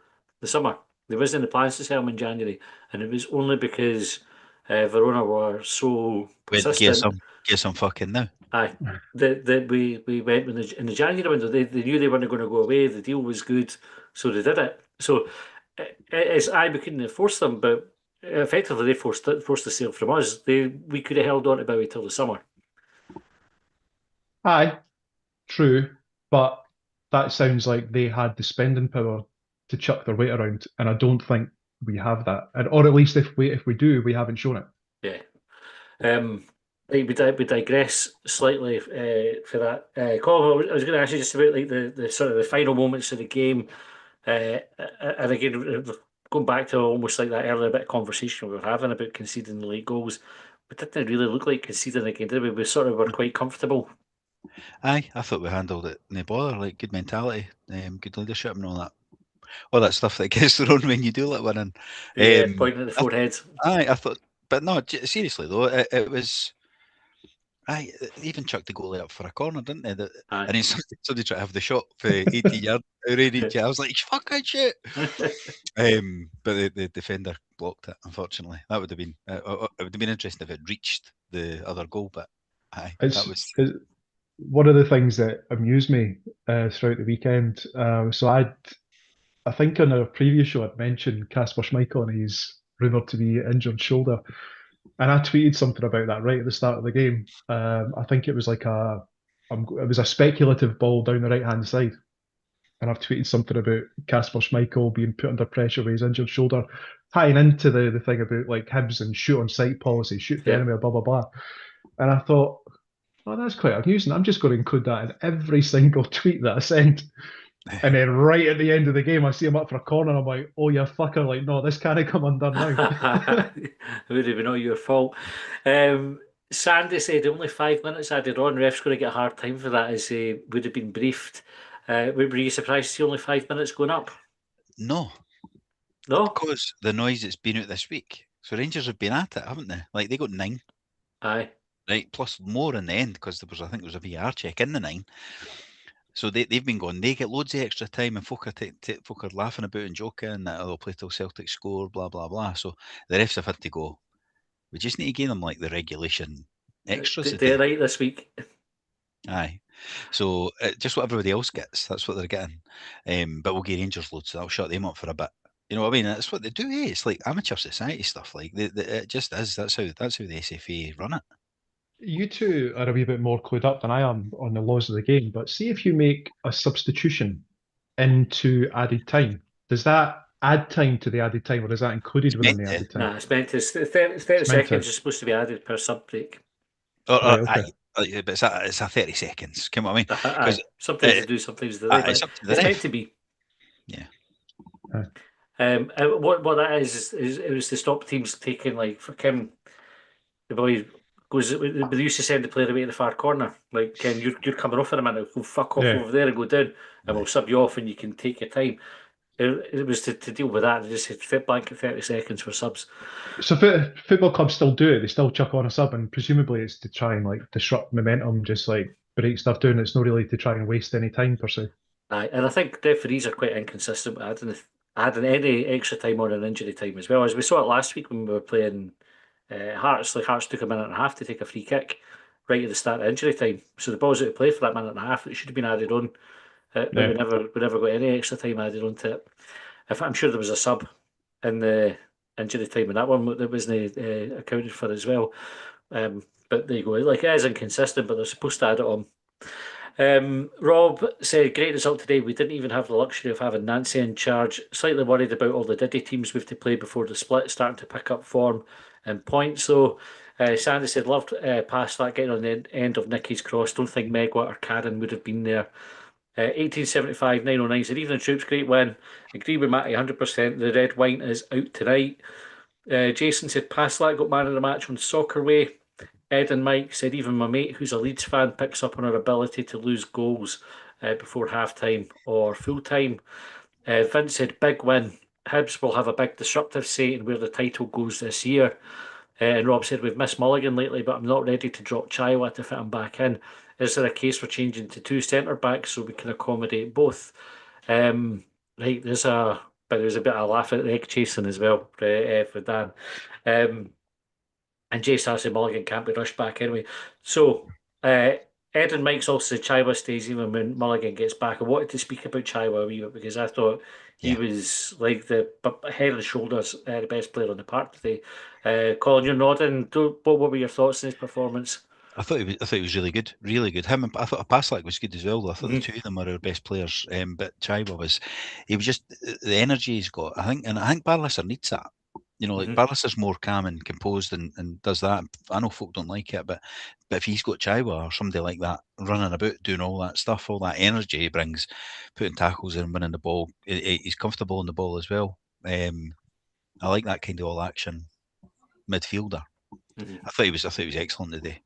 the summer. There wasn't the plans to sell him in January, and it was only because Verona were so persistent. Get some fucking now. Aye, that we went in the January window. They knew they weren't going to go away. The deal was good, so they did it. So we couldn't force them, but effectively they forced the sale from us. We could have held on to Bowie till the summer. Aye, true, but that sounds like they had the spending power to chuck their weight around, and I don't think we have that, or at least if we do, we haven't shown it. Yeah. We digress slightly for that. Colin, I was going to ask you just about like the sort of the final moments of the game, and again going back to almost like that earlier bit of conversation we were having about conceding the late goals. But didn't really look like conceding again, did we? We sort of were quite comfortable. Aye, I thought we handled it no bother, like good mentality, good leadership and all that stuff that gets thrown when you do let one in. Yeah, pointing at the forehead. I thought, but no, seriously though, it was. They even chucked the goalie up for a corner, didn't they? And then somebody tried to have the shot for 80 yards. I was like, fucking shit. But the defender blocked it, unfortunately. That would have been it would have been interesting if it reached the other goal, but it's one of the things that amused me throughout the weekend. So I think on a previous show I'd mentioned Kasper Schmeichel and his rumoured to be injured shoulder. And I tweeted something about that right at the start of the game. I think it was like it was a speculative ball down the right-hand side. And I've tweeted something about Kasper Schmeichel being put under pressure with his injured shoulder, tying into the thing about like Hibs and shoot on sight policy, shoot the enemy, blah, blah, blah. And I thought, oh, that's quite amusing. I'm just going to include that in every single tweet that I send. And then right at the end of the game, I see him up for a corner, and I'm like, oh, you fucker, like, no, this can't come undone now. It would have been all your fault. Sandy said only 5 minutes added on. Ref's going to get a hard time for that, as he would have been briefed. Were you surprised to see only 5 minutes going up? No. Because the noise that's been out this week. So Rangers have been at it, haven't they? Like, they got 9. Aye. Right, plus more in the end, because I think there was a VAR check in the 9. So they've been going. They get loads of extra time, and folk are laughing about and joking that they'll play till Celtic score, blah blah blah. So the refs have had to go. We just need to give them like the regulation extras. They're right this week. Aye. So just what everybody else gets, that's what they're getting. But we'll get Rangers loads, so that'll shut them up for a bit. You know what I mean? That's what they do. Eh? It's like amateur society stuff. Like it just is. That's how the SFA run it. You two are a wee bit more clued up than I am on the laws of the game, but see if you make a substitution into added time, does that add time to the added time, or is that included within the added time? Nah, it's meant to. 30 seconds is supposed to be added per sub break. Okay. But it's a 30 seconds. Come on, I mean, because sometimes they do, sometimes they don't. it's up to the It's ref. meant to be. Yeah. What that is it was to stop teams taking, like, for Kim, the boy goes. They used to send the player away to the far corner. Like, Ken, you're coming off in a minute. Go fuck off over there and go down, and we'll sub you off, and you can take your time. It was to deal with that. They just said fit blank at 30 seconds for subs. So football clubs still do it. They still chuck on a sub, and presumably it's to try and like disrupt momentum, just like break stuff down. It's not really to try and waste any time per se. And I think referees are quite inconsistent with adding any extra time on an injury time as well. As we saw it last week when we were playing Hearts. Like, Hearts took a minute and a half to take a free kick right at the start of injury time. So the ball's out of play for that minute and a half. It should have been added on. But we never got any extra time added onto it. I'm sure there was a sub in the injury time in that one that wasn't accounted for as well. But there you go. Like, it is inconsistent, but they're supposed to add it on. Rob said, great result today. We didn't even have the luxury of having Nancy in charge. Slightly worried about all the Diddy teams we have to play before the split, starting to pick up form and points. So Sandy said, loved past that, getting on the end of Nicky's cross. Don't think Megwa or Karen would have been there. 1875 909 said, even the troops, great win. Agree with Matty 100%. The red wine is out tonight. Jason said, past that, got man of the match on Soccer Way. Ed and Mike said, even my mate, who's a Leeds fan, picks up on our ability to lose goals before half-time or full-time. Vince said, big win. Hibs will have a big disruptive say in where the title goes this year. And Rob said, we've missed Mulligan lately, but I'm not ready to drop Chaiwa to fit him back in. Is there a case for changing to two centre-backs so we can accommodate both? Right, there's a bit of a laugh at the egg chasing as well for Dan. And Jay Sassy Mulligan can't be rushed back anyway. So, Ed and Mike's also said Chaiwa stays even when Mulligan gets back. I wanted to speak about Chaiwa a wee bit because I thought he was like the head and shoulders the best player on the park today. Colin, you're nodding. What were your thoughts on his performance? I thought he was really good, really good. Him, and I thought Paslak was good as well. I thought the two of them were our best players. But Chaiwa he was just the energy he's got. I think Barlaser needs that. You know, like Barlaser's more calm and composed and does that. I know folk don't like it, but if he's got Chaiwa or somebody like that running about doing all that stuff, all that energy he brings, putting tackles in, winning the ball, he's comfortable on the ball as well. I like that kind of all action midfielder. I thought he was excellent today.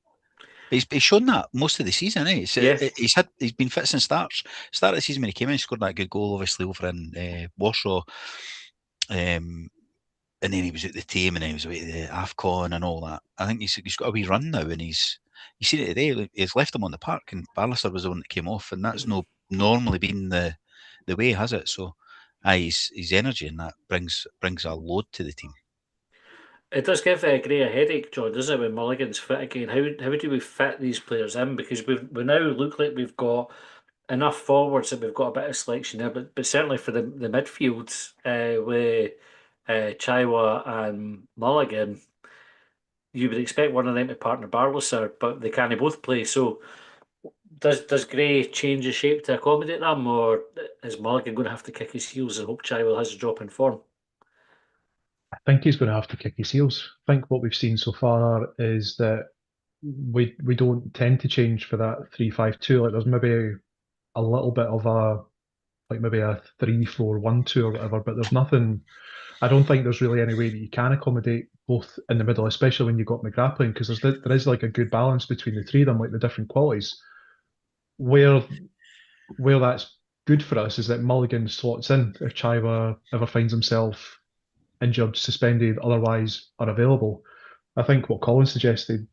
He's shown that most of the season, eh? He's been fit since start of the season when he came in. He scored that good goal, obviously over in Warsaw, and then he was at the team, and then he was away at the AFCON and all that. I think he's got a wee run now, and he's seen it today. He's left him on the park, and Barlaser was the one that came off, and that's not normally been the way, has it? So, his energy and that brings a load to the team. It does give Gray a headache, John, doesn't it, when Mulligan's fit again? How do we fit these players in? Because we now look like we've got enough forwards that we've got a bit of selection there, but certainly for the midfields with Chaiwa and Mulligan, you would expect one of them to partner Barlaser, but they can't both play. So does Gray change his shape to accommodate them, or is Mulligan going to have to kick his heels and hope Chaiwa has a drop in form? I think he's going to have to kick his heels. I think what we've seen so far is that we don't tend to change for that 3-5-2. Like, there's maybe a little bit of maybe a 3-4-1-2 or whatever, but there's nothing. I don't think there's really any way that you can accommodate both in the middle, especially when you've got McGrath playing, because there is like a good balance between the three of them, like the different qualities. Where that's good for us is that Mulligan slots in if Chaiwa ever finds himself injured, suspended, otherwise unavailable. I think what Colin suggested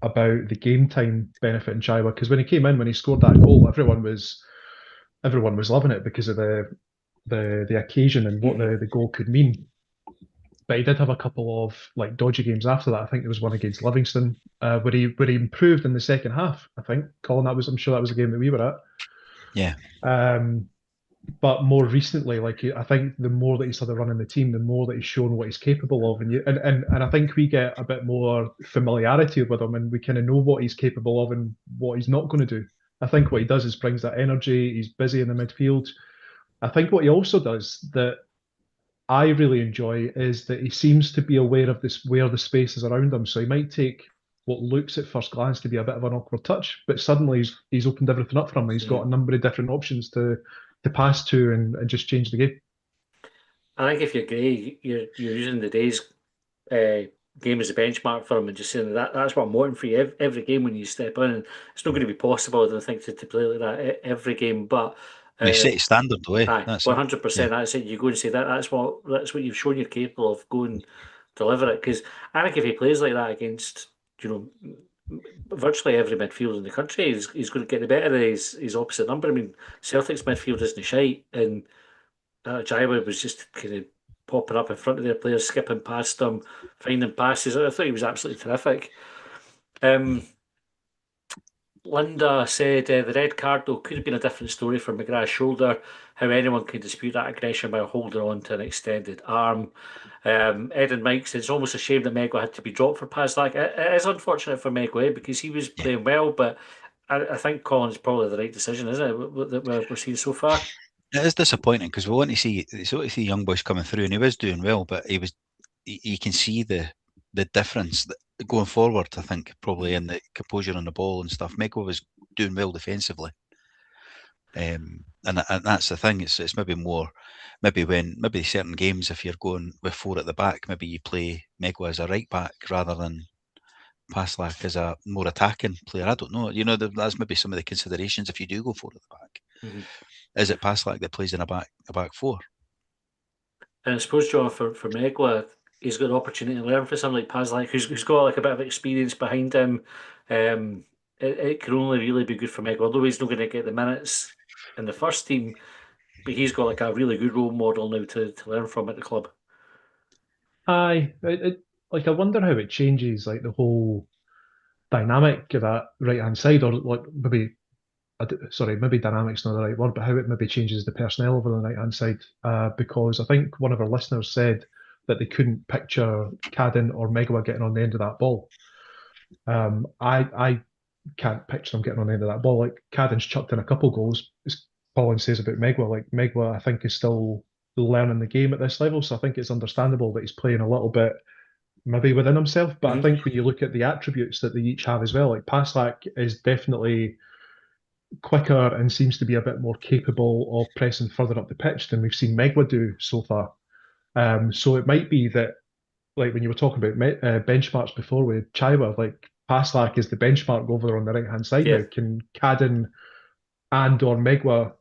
about the game time benefit in Chaiwa, because when he came in, when he scored that goal, everyone was loving it because of the occasion and what the goal could mean. But he did have a couple of like dodgy games after that. I think there was one against Livingston where he improved in the second half. I think, Colin, I'm sure that was a game that we were at. Yeah. But more recently, like, I think the more that he's had a run in the team, the more that he's shown what he's capable of, and I think we get a bit more familiarity with him, and we kind of know what he's capable of and what he's not going to do. I think what he does is brings that energy. He's busy in the midfield. I think what he also does that I really enjoy is that he seems to be aware of where the space is around him. So he might take what looks at first glance to be a bit of an awkward touch, but suddenly he's opened everything up for him. He's got a number of different options to pass to and just change the game. I think if you're Gray, you're using the day's game as a benchmark for him and just saying that's what I'm wanting for you every game when you step in. And it's not going to be possible, I don't think, to play like that every game. But They set a standard away. aye, That's 100%. it. That's it. You go and say that's what you've shown you're capable of. Go and deliver it. Because I think if he plays like that against virtually every midfield in the country, he's going to get the better of his opposite number. I mean, Celtic's midfield isn't shite, and Jaiwa was just kind of popping up in front of their players, skipping past them, finding passes. I thought he was absolutely terrific. Linda said the red card, though, could have been a different story for McGrath's shoulder. How anyone can dispute that aggression by holding on to an extended arm. Ed and Mike said it's almost a shame that Megwa had to be dropped for Paslak. It is unfortunate for Megwa because he was playing well, but I think Colin's probably the right decision, isn't it, that we're seeing so far? It is disappointing because we want to see young boys coming through, and he was doing well, but you can see the difference going forward. I think probably in the composure on the ball and stuff. Megwa was doing well defensively, and that's the thing. It's maybe more, maybe certain games if you're going with 4 at the back, maybe you play Megwa as a right back rather than Paslak as a more attacking player. I don't know. That's maybe some of the considerations if you do go 4 at the back. Mm-hmm. Is it Paslak that plays in a back 4? And I suppose, John, for Megwa, he's got an opportunity to learn from someone like Paslak, who's got like a bit of experience behind him. It can only really be good for Megwa, although he's not going to get the minutes in the first team, but he's got like a really good role model now to learn from at the club. Aye, like I wonder how it changes like the whole dynamic of that right hand side, or like maybe maybe dynamic's not the right word, but how it maybe changes the personnel over the right hand side. Because I think one of our listeners said that they couldn't picture Cadden or Megwa getting on the end of that ball. I can't picture them getting on the end of that ball. Like Cadden's chucked in a couple goals. As Colin says about Megwa, like Megwa, I think is still learning the game at this level, so I think it's understandable that he's playing a little bit maybe within himself. But I think when you look at the attributes that they each have as well, like Paslak is definitely quicker and seems to be a bit more capable of pressing further up the pitch than we've seen Megwa do so far. So it might be that, like when you were talking about benchmarks before with Chaiwa, like Paslak is the benchmark over there on the right hand side now. Can Cadden and or Megwa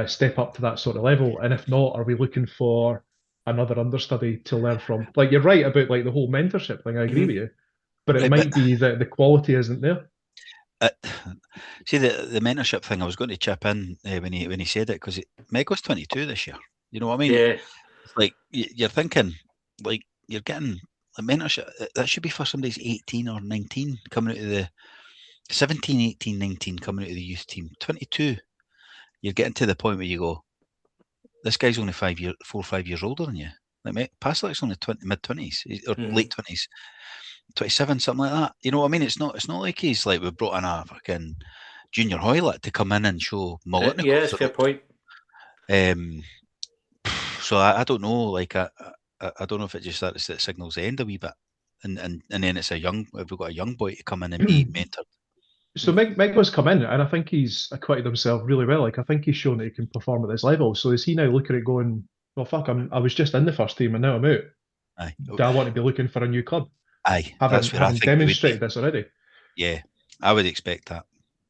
step up to that sort of level? And if not, are we looking for another understudy to learn from? Like you're right about like the whole mentorship thing. I agree with you, but it might be that the quality isn't there. See the mentorship thing. I was going to chip in when he said it because Megwa's 22 this year. You know what I mean? Yeah. It's like you're thinking, like you're getting a mentorship. That should be for somebody who's 18 or 19 coming out of the 17, 18, 19 coming out of the youth team. 22, you're getting to the point where you go, this guy's only 4 or 5 years older than you. Like Paslak's only mid-20s or late 20s. 27, something like that. You know what I mean? It's not like he's like we brought in a fucking Junior Hoylett to come in and show Molotnikov. Yeah, that's a fair point. So I don't know. Like I don't know if it just that signals the end a wee bit, and then it's we've got a young boy to come in and be mentored. So Megwa's come in, and I think he's acquitted himself really well. Like I think he's shown that he can perform at this level. So is he now looking at going, well, fuck, I was just in the first team and now I'm out. Aye. Do I want to be looking for a new club? Aye, having demonstrated this already. Yeah, I would expect that.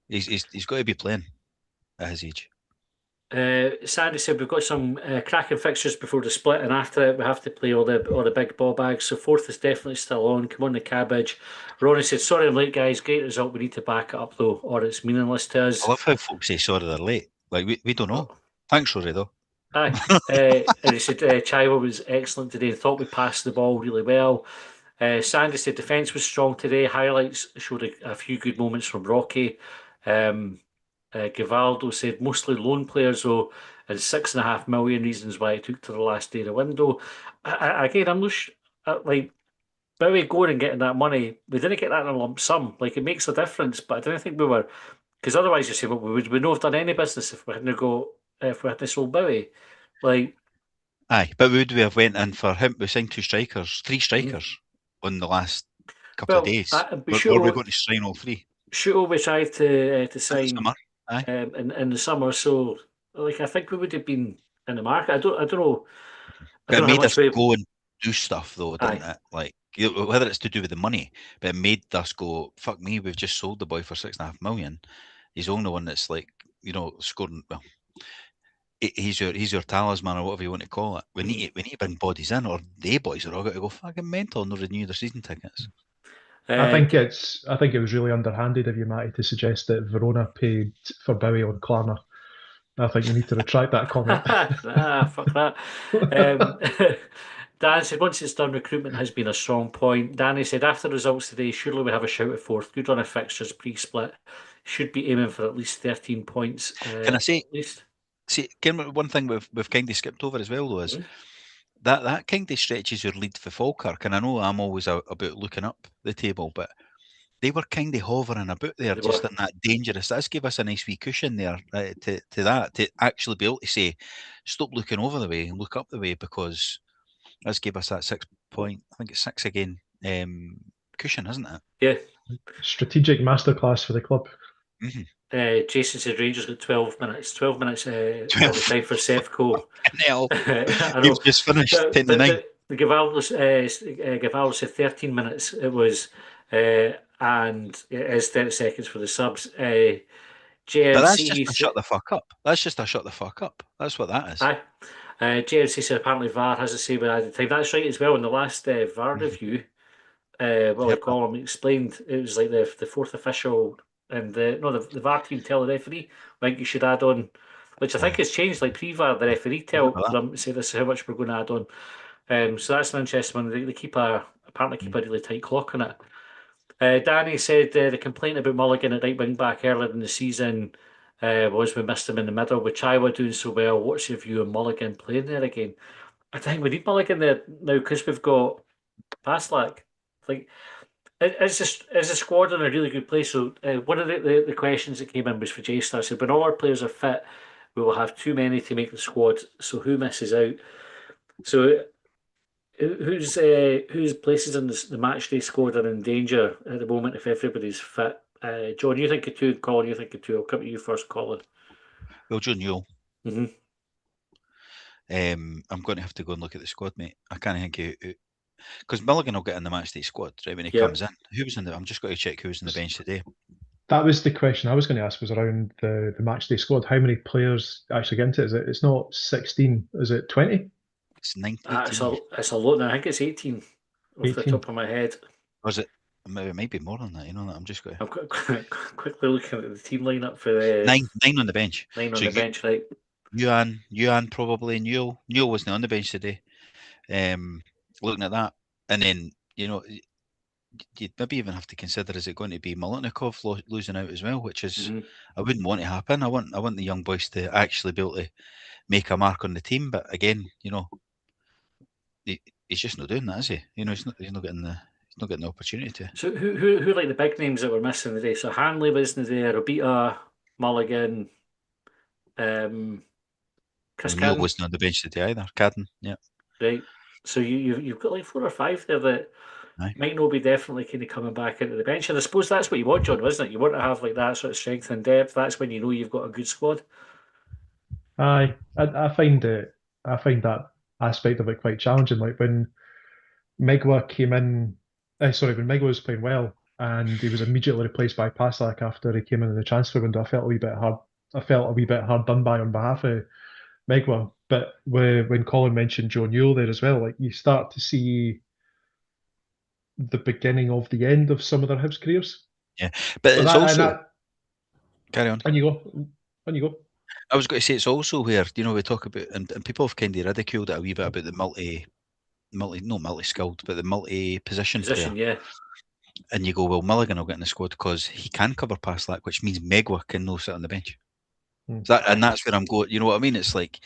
He's got to be playing at his age. Sandy said we've got some cracking fixtures before the split, and after it we have to play all the big ball bags. So 4th is definitely still on. Come on, the cabbage. Ronnie said, "Sorry I'm late, guys. Great result. We need to back it up though, or it's meaningless to us." I love how folks say sorry they're late. Like we don't know. Thanks, Rory, though. Aye. And he said Chaiwa was excellent today. Thought we passed the ball really well. Sandy said defence was strong today. Highlights showed a few good moments from Rocky. Givaldo said mostly loan players though, and 6.5 million reasons why it took to the last day of the window. Again, I'm not like Bowie going and getting that money. We didn't get that in a lump sum. Like it makes a difference, but I don't think we were, because otherwise you say, well, we not have done any business if we hadn't sold Bowie. Like, aye, but would we have went in for him? We signed 3 strikers on the last couple of days. Or we're going to sign all three. Shuto we tried to sign Summer. Aye. in the summer, so like I think we would have been in the market. I don't know. But it made us go and do stuff though, didn't it? Like whether it's to do with the money, but it made us go, fuck me, we've just sold the boy for $6.5 million. He's the only one that's like, scoring. Well, he's your talisman or whatever you want to call it. We need to bring bodies in, or the boys are all got to go fucking mental and renew their season tickets. I think it was really underhanded of you, Matty, to suggest that Verona paid for Bowie on Klarna. I think we need to retract that comment. Fuck that. Dan said, once it's done, recruitment has been a strong point. Danny said, after the results today, surely we have a shout at fourth. Good run of fixtures pre-split. Should be aiming for at least 13 points. Can I say? At least? See, one thing we've kind of skipped over as well, though, is that kind of stretches your lead for Falkirk. And I know I'm always about looking up the table, but they were kind of hovering about there, in that dangerous. That's gave us a nice wee cushion there to actually be able to say, stop looking over the way and look up the way, because that's gave us that 6 point. I think it's 6 again cushion, isn't it? Yeah. Strategic masterclass for the club. Mm-hmm. Jason said Rangers got 12 minutes. 12 minutes time for Sefco. You've just finished 10 to 9. The Gavaldo said 13 minutes it was, and it is 30 seconds for the subs. JMC, but that's just a shut the fuck up. That's just a shut the fuck up. That's what that is. Aye. JMC said apparently VAR has the same added time. That's right as well. In the last VAR review, Colin explained it was like the fourth official. And the VAR team tell the referee, I think you should add on, which I think has changed. Like pre-VAR, the referee tell them, say this is how much we're going to add on. So that's an interesting one. They apparently keep a really tight clock on it. Danny said the complaint about Mulligan at right wing back earlier in the season was we missed him in the middle. With Chaiwa doing so well, what's your view on Mulligan playing there again? I think we need Mulligan there now because we've got Paslak. Like, is the squad in a really good place? So one of the questions that came in was for Jay Star. Said when all our players are fit, we will have too many to make the squad. So who misses out? So whose places in the match day squad are in danger at the moment if everybody's fit? John, you think of two. Colin, you think of two. I'll come to you first, Colin. Well, Joe Newell. Mm-hmm. I'm going to have to go and look at the squad, mate. I can't think of. Because Mulligan will get in the matchday squad, right, when he comes in. Who was in the? I'm just going to check who was in the bench today. That was the question I was going to ask, was around the matchday squad. How many players actually get into it? It's not 16, is it 20? It's 19. It's a lot. I think it's 18 off the top of my head. Was it? It might be more than that, I'm just going. I'm quickly looking at the team lineup for the 9 on the bench. 9 on the bench, right? Yuan probably. Newell wasn't on the bench today. Looking at that, and then you'd maybe even have to consider, is it going to be Molotnikov losing out as well, which is I wouldn't want to happen. I want the young boys to actually be able to make a mark on the team, but again, he's just not doing that, is he? He's not getting the opportunity to. So who like the big names that were missing today? So Hanley wasn't there, Robita, Mulligan, Chris Newell wasn't on the bench today either. Cadden, yeah. Right. So you've got like 4 or 5 there that might not be definitely kind of coming back into the bench. And I suppose that's what you want, John, isn't it? You want to have like that sort of strength and depth. That's when you know you've got a good squad. Aye, I find that aspect of it quite challenging. Like when Megwa came in, when Megwa was playing well and he was immediately replaced by Paslak after he came in the transfer window, I felt a wee bit hard done by on behalf of Megwa. But when Colin mentioned Joe Newell there as well, like you start to see the beginning of the end of some of their Hibs careers. Yeah, but it's also carry on. On you go. I was going to say it's also where we talk about and people have kind of ridiculed it a wee bit about the multi-skilled, but the multi-position player. Yeah. And you go, well, Mulligan will get in the squad because he can cover Paslak, which means Megwa can no sit on the bench. And that's where I'm going. You know what I mean? It's like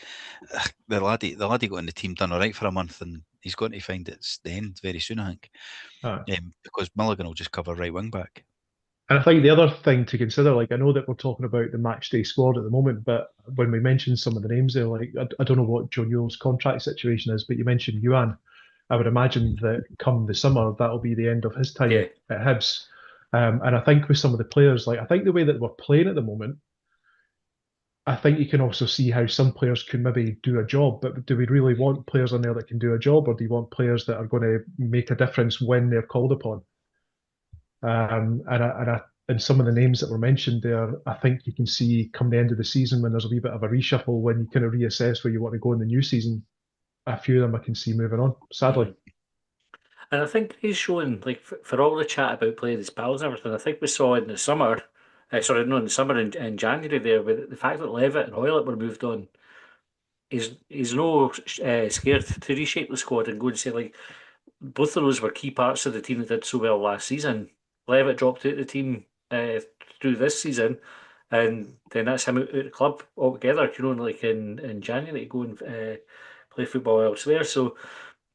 the laddie got in the team, done all right for a month, and he's going to find it's the end very soon, I think. Because Mulligan will just cover right wing back. And I think the other thing to consider, like I know that we're talking about the matchday squad at the moment, but when we mentioned some of the names there, like I don't know what Joe Newell's contract situation is, but you mentioned Yuan. I would imagine that come the summer, that'll be the end of his time Yeah. at Hibs. And I think with some of the players, like I think the way that we're playing at the moment, I think you can also see how some players can maybe do a job, but do we really want players on there that can do a job, or do you want players that are going to make a difference when they're called upon? And some of the names that were mentioned there, I think you can see come the end of the season when there's a wee bit of a reshuffle, when you kind of reassess where you want to go in the new season. A few of them I can see moving on, sadly. Mm. And I think he's showing, like, for all the chat about playing his pals and everything, I think we saw in the summer, sorry, no, in the summer in January there, with the fact that Levitt and Hoylett were moved on, he's no scared to reshape the squad and go and say, like, both of those were key parts of the team that did so well last season. Levitt dropped out of the team through this season, and then that's him out of the club altogether, you know, like in January to go and play football elsewhere. So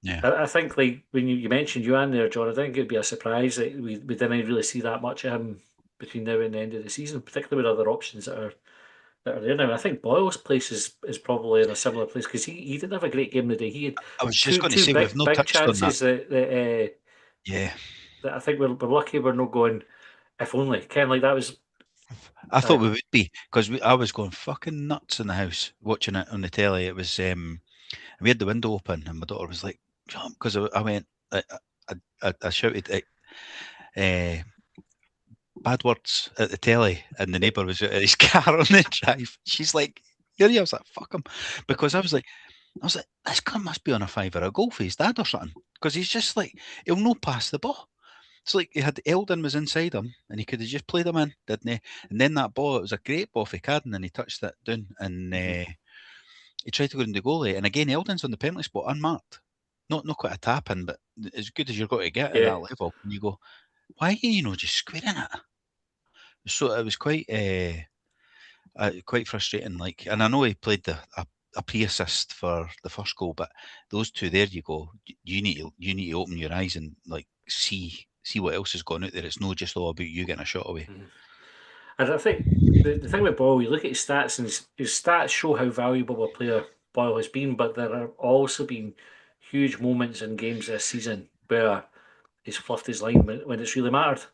Yeah. I think, like, when you mentioned Yuan there, John, I think it'd be a surprise that we didn't really see that much of him between now and the end of the season, particularly with other options that are there now. I think Boyle's place is probably in a similar place because he didn't have a great game today. He had I was just two going to two say we've big not big touched on that. chances that Yeah. that I think we're lucky we're not going. If only Ken, like that was. I thought we would be, because I was going fucking nuts in the house watching it on the telly. It was we had the window open, and my daughter was like, because I went, I shouted bad words at the telly, and the neighbour was at his car on the drive. She's like, "Here you." I was like, "Fuck him," because I was like, this guy must be on a five or a goal for his dad or something, because he's just like, he'll no pass the ball. It's like he had Eldon was inside him, and he could have just played him in, didn't he? And then that ball, it was a great ball for Cadden, and he touched it down, and he tried to go in the goalie. And again, Eldon's on the penalty spot, unmarked. Not quite a tap in, but as good as you're going to get at Yeah. that level. And you go, why are you just squaring it? So it was quite frustrating. Like, and I know he played a pre-assist for the first goal, but those two there, you go, you need to open your eyes and like see what else is going out there. It's not just all about you getting a shot away. And I think the thing with Boyle, you look at his stats, and his stats show how valuable a player Boyle has been, but there have also been huge moments in games this season where he's fluffed his line when it's really mattered.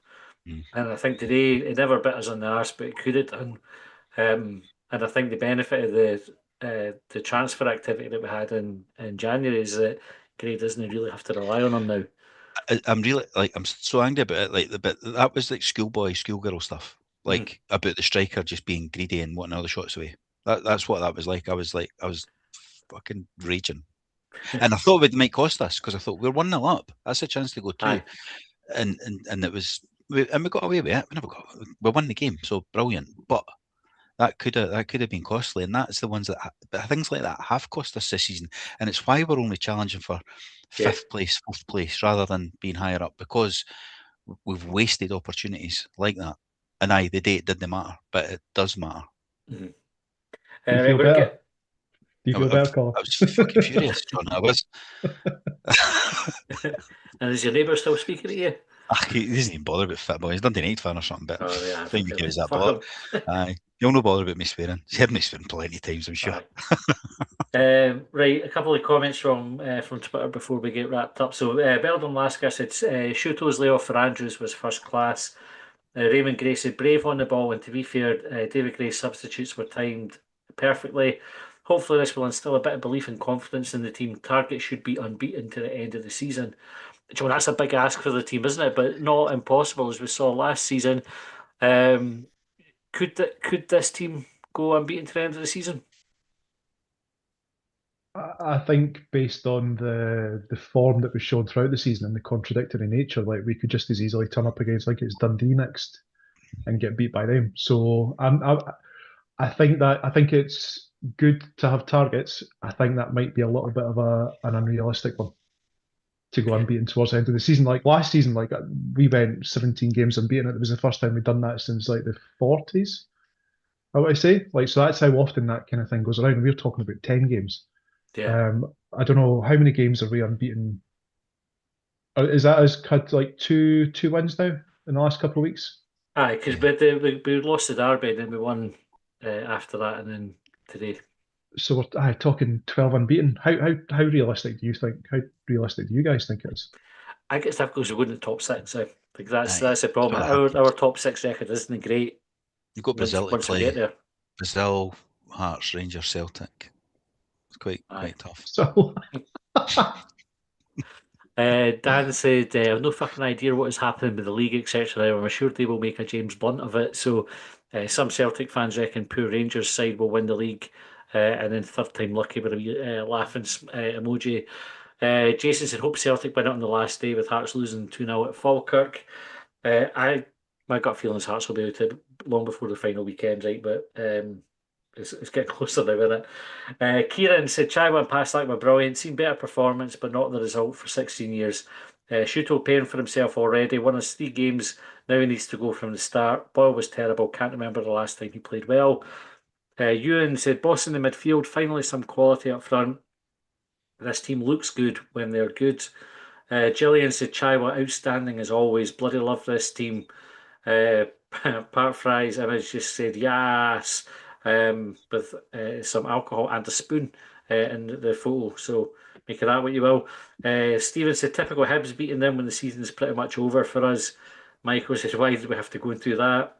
Mm. And I think today it never bit us on the arse, but it could have done. And I think the benefit of the transfer activity that we had in January is that Gray doesn't really have to rely on him now. I'm really like, I'm so angry about it. Like but that was like schoolgirl stuff. Like about the striker just being greedy and wanting all the shots away. That's what that was like. I was fucking raging. And I thought it might cost us, because I thought we're 1-0 up. That's a chance to go two. Aye. And it was, we got away with it. We won the game, so brilliant. But that could have been costly, and that's the ones but things like that have cost us this season, and it's why we're only challenging for fifth place, fourth place, rather than being higher up, because we've wasted opportunities like that. And the date didn't matter, but it does matter. Mm-hmm. Do you feel better? Do you feel better, Colin? I was fucking furious, John. I was. And is your neighbour still speaking to you? He doesn't even bother about football. He's Dundee United fan or something, but Yeah, I think you give us that fuck bother. Aye, he'll no bother about me swearing. He's heard me swearing plenty of times, I'm sure. Right, a couple of comments from Twitter before we get wrapped up. So Beldon Lasker said Shuto's layoff for Andrews was first class. Raymond Gray said brave on the ball, and to be fair, David Gray's substitutes were timed perfectly. Hopefully this will instill a bit of belief and confidence in the team. Target should be unbeaten to the end of the season. John, that's a big ask for the team, isn't it? But not impossible, as we saw last season. Could this team go unbeaten to the end of the season? I think based on the form that was shown throughout the season and the contradictory nature, like we could just as easily turn up against like it's Dundee next and get beat by them. So I think it's good to have targets. I think that might be a little bit of an unrealistic one to go unbeaten towards the end of the season. Like last season, like we went 17 games unbeaten. It was the first time we'd done that since like the 40s. I would say, like, so that's how often that kind of thing goes around. We're talking about 10 games. Yeah. I don't know how many games are we unbeaten. Is that us had like two wins now in the last couple of weeks? Aye, because we lost the derby and then we won after that, and then today. So we're talking 12 unbeaten. How realistic do you think? How realistic do you guys think it is? I think it's difficult to go in the top six. I think that's Aye, the problem. it's hard Our games. top six record isn't great You've got Brazil to once we get play. there. Brazil, Hearts, Rangers, Celtic. It's Aye. quite tough. So Dan said, I've no fucking idea what is happening with the league, etc. I'm sure they will make a James Blunt of it. So some Celtic fans reckon poor Rangers side will win the league. And then third time lucky with a laughing emoji. Jason said, hope Celtic win it on the last day with Hearts losing 2-0 at Falkirk. My gut feeling is Hearts will be out it long before the final weekend, right? But it's getting closer now, isn't it? Kieran said, Chaiwa and Paslak were brilliant. Seen better performance, but not the result for 16 years. Shuto paying for himself already. Won us 3 games. Now he needs to go from the start. Boyle was terrible. Can't remember the last time he played well. Ewan said, boss in the midfield. Finally some quality up front. This team looks good when they're good. Gillian said, Chaiwa outstanding as always. Bloody love this team. Part Fries image just said yes, with some alcohol and a spoon in the photo. So make of that what you will. Stephen said typical Hibs beating them when the season is pretty much over for us. Michael said why did we have to go through that?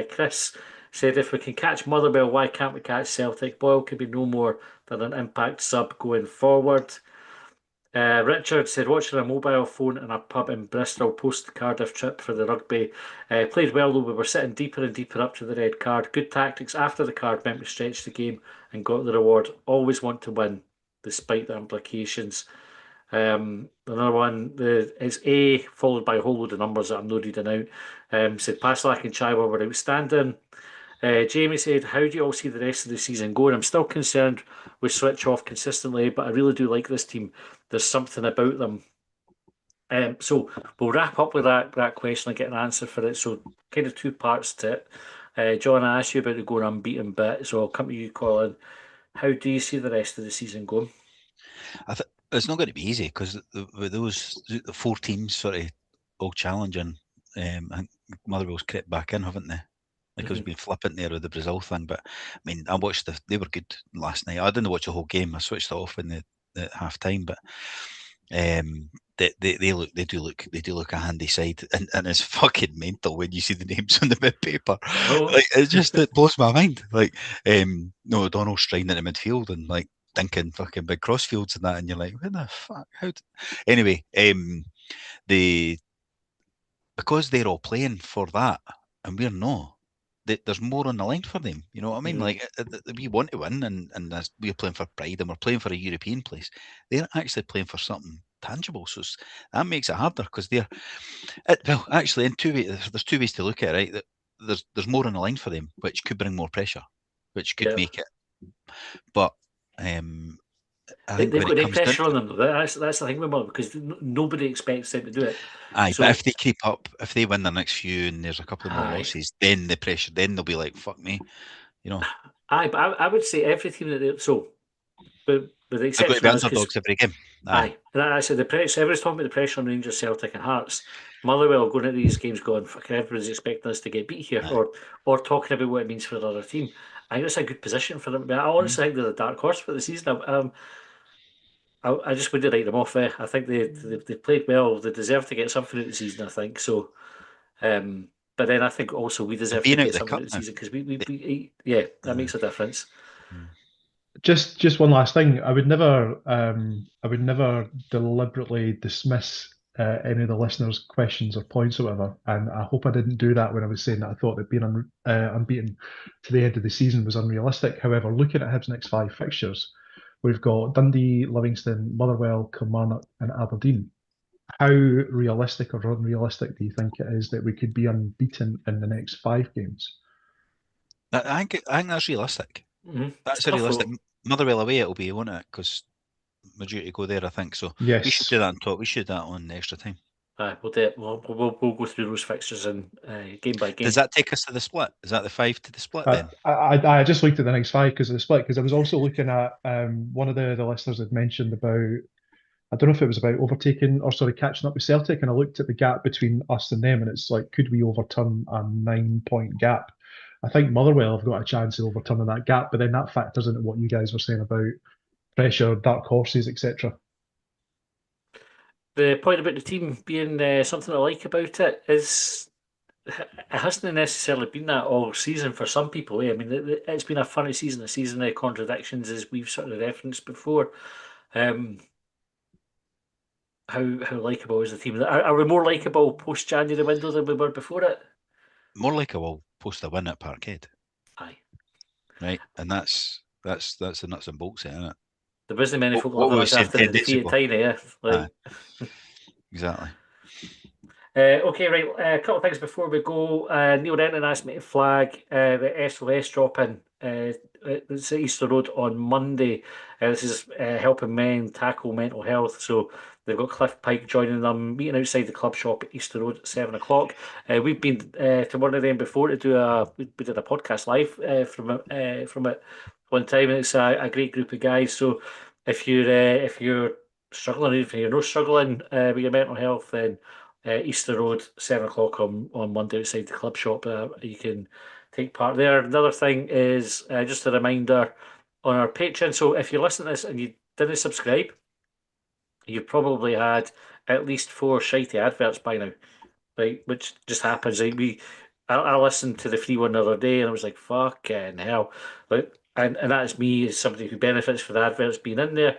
Chris said if we can catch Motherwell, why can't we catch Celtic? Boyle could be no more than an impact sub going forward. Richard said, watching a mobile phone in a pub in Bristol post the Cardiff trip for the rugby. Played well though, we were sitting deeper and deeper up to the red card. Good tactics after the card meant we stretched the game and got the reward. Always want to win, despite the implications. Another one, it's A followed by a whole load of numbers that I'm not reading out. Said Paslak and Chaiwa were outstanding. Jamie said, how do you all see the rest of the season going? I'm still concerned we switch off consistently, but I really do like this team. There's something about them. So we'll wrap up with that question and get an answer for it. So kind of 2 parts to it. John, I asked you about the going unbeaten bit, so I'll come to you, Colin. How do you see the rest of the season going? It's not going to be easy because with the 4 teams sort of all challenging, I think Motherwell's crept back in, haven't they? Like I was being flippant there with the Brazil thing, but I mean, I watched they were good last night. I didn't watch the whole game. I switched it off in the half time, but they do look a handy side, and it's fucking mental when you see the names on the mid-paper. Like it blows my mind. Like no O'Donnell striding in the midfield and like thinking fucking big crossfields and that, and you're like, where the fuck? Anyway, because they're all playing for that and we're not. There's more on the line for them. You know what I mean? Like we want to win, and we're playing for pride, and we're playing for a European place. They're actually playing for something tangible, so that makes it harder because well, actually, in 2 ways, there's 2 ways to look at it. Right, there's more on the line for them, which could bring more pressure, which could make it. But I think they've got no pressure on them. That's the thing with them because nobody expects them to do it. Aye, so, but if they keep up, if they win the next few and there's a couple of more losses, then the pressure, then they'll be like, fuck me, you know. Aye, but I would say every team that but with the exception of underdogs every game. Aye. And I said everyone's talking about the pressure on Rangers, Celtic, and Hearts. Motherwell going into these games going, fucking everybody's expecting us to get beat here, or talking about what it means for the other team. I think it's a good position for them. I honestly think they're the dark horse for the season. I just wouldn't write them off. I think they played well. They deserve to get something out of the season, I think. So, but then I think also we deserve to get something out of the season because that makes a difference. Just one last thing. I would never deliberately dismiss any of the listeners' questions or points or whatever. And I hope I didn't do that when I was saying that I thought that being unbeaten to the end of the season was unrealistic. However, looking at Hibs' next 5 fixtures, we've got Dundee, Livingston, Motherwell, Kilmarnock, and Aberdeen. How realistic or unrealistic do you think it is that we could be unbeaten in the next 5 games? I think that's realistic. That's realistic. Motherwell away it'll be, won't it? Because we're due to go there, I think. So yes, we should do that on top. We should do that on extra time. We'll do it. We'll go through those fixtures and game by game. Does that take us to the split? Is that the 5 to the split then? I just looked at the next 5 because of the split. Because I was also looking at one of the listeners had mentioned about, I don't know if it was about catching up with Celtic, and I looked at the gap between us and them, and it's like, could we overturn a 9-point gap? I think Motherwell have got a chance of overturning that gap, but then that factors into what you guys were saying about pressure, dark horses, etc. The point about the team being something I like about it is it hasn't necessarily been that all season for some people. I mean, it's been a funny season, a season of contradictions, as we've sort of referenced before. How likable is the team? Are we more likable post January window than we were before it? More likable post a win at Parkhead. Aye. Right, and that's the nuts and bolts, isn't it? There wasn't many folk What loving we us said after 10 the days defeat ago. at Tiny, yeah. Exactly. Okay, right. A couple of things before we go. Neil Renton asked me to flag the SOS drop in. It's at Easter Road on Monday. This is helping men tackle mental health. So they've got Cliff Pike joining them, meeting outside the club shop at Easter Road at 7 o'clock. We've been to one of them before to do we did a podcast live from it one time. It's a great group of guys. So if you're struggling, if you're not struggling with your mental health, then Easter Road, 7 o'clock on Monday outside the club shop. You can take part there. Another thing is just a reminder on our Patreon. So if you're listening to this and you didn't subscribe, you've probably had at least 4 shitey adverts by now, right? Which just happens. I listened to the free one the other day and I was like, fucking hell. Like, and that's me as somebody who benefits from the adverts being in there.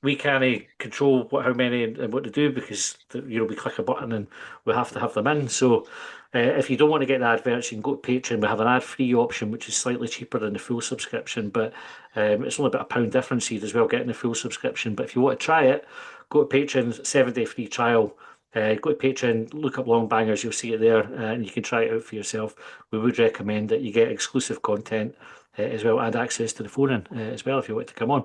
We can't control how many and what to do because we click a button and we have to have them in. So if you don't want to get the adverts, you can go to Patreon. We have an ad-free option, which is slightly cheaper than the full subscription, but it's only about £1 difference here as well, getting the full subscription. But if you want to try it, go to Patreon, 7-day free trial. Go to Patreon, look up Long Bangers, you'll see it there, and you can try it out for yourself. We would recommend that you get exclusive content as well and access to the phone in as well if you want to come on.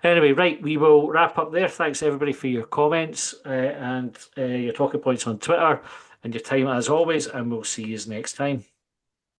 Anyway, right, we will wrap up there. Thanks everybody for your comments and your talking points on Twitter and your time as always, and we'll see you next time.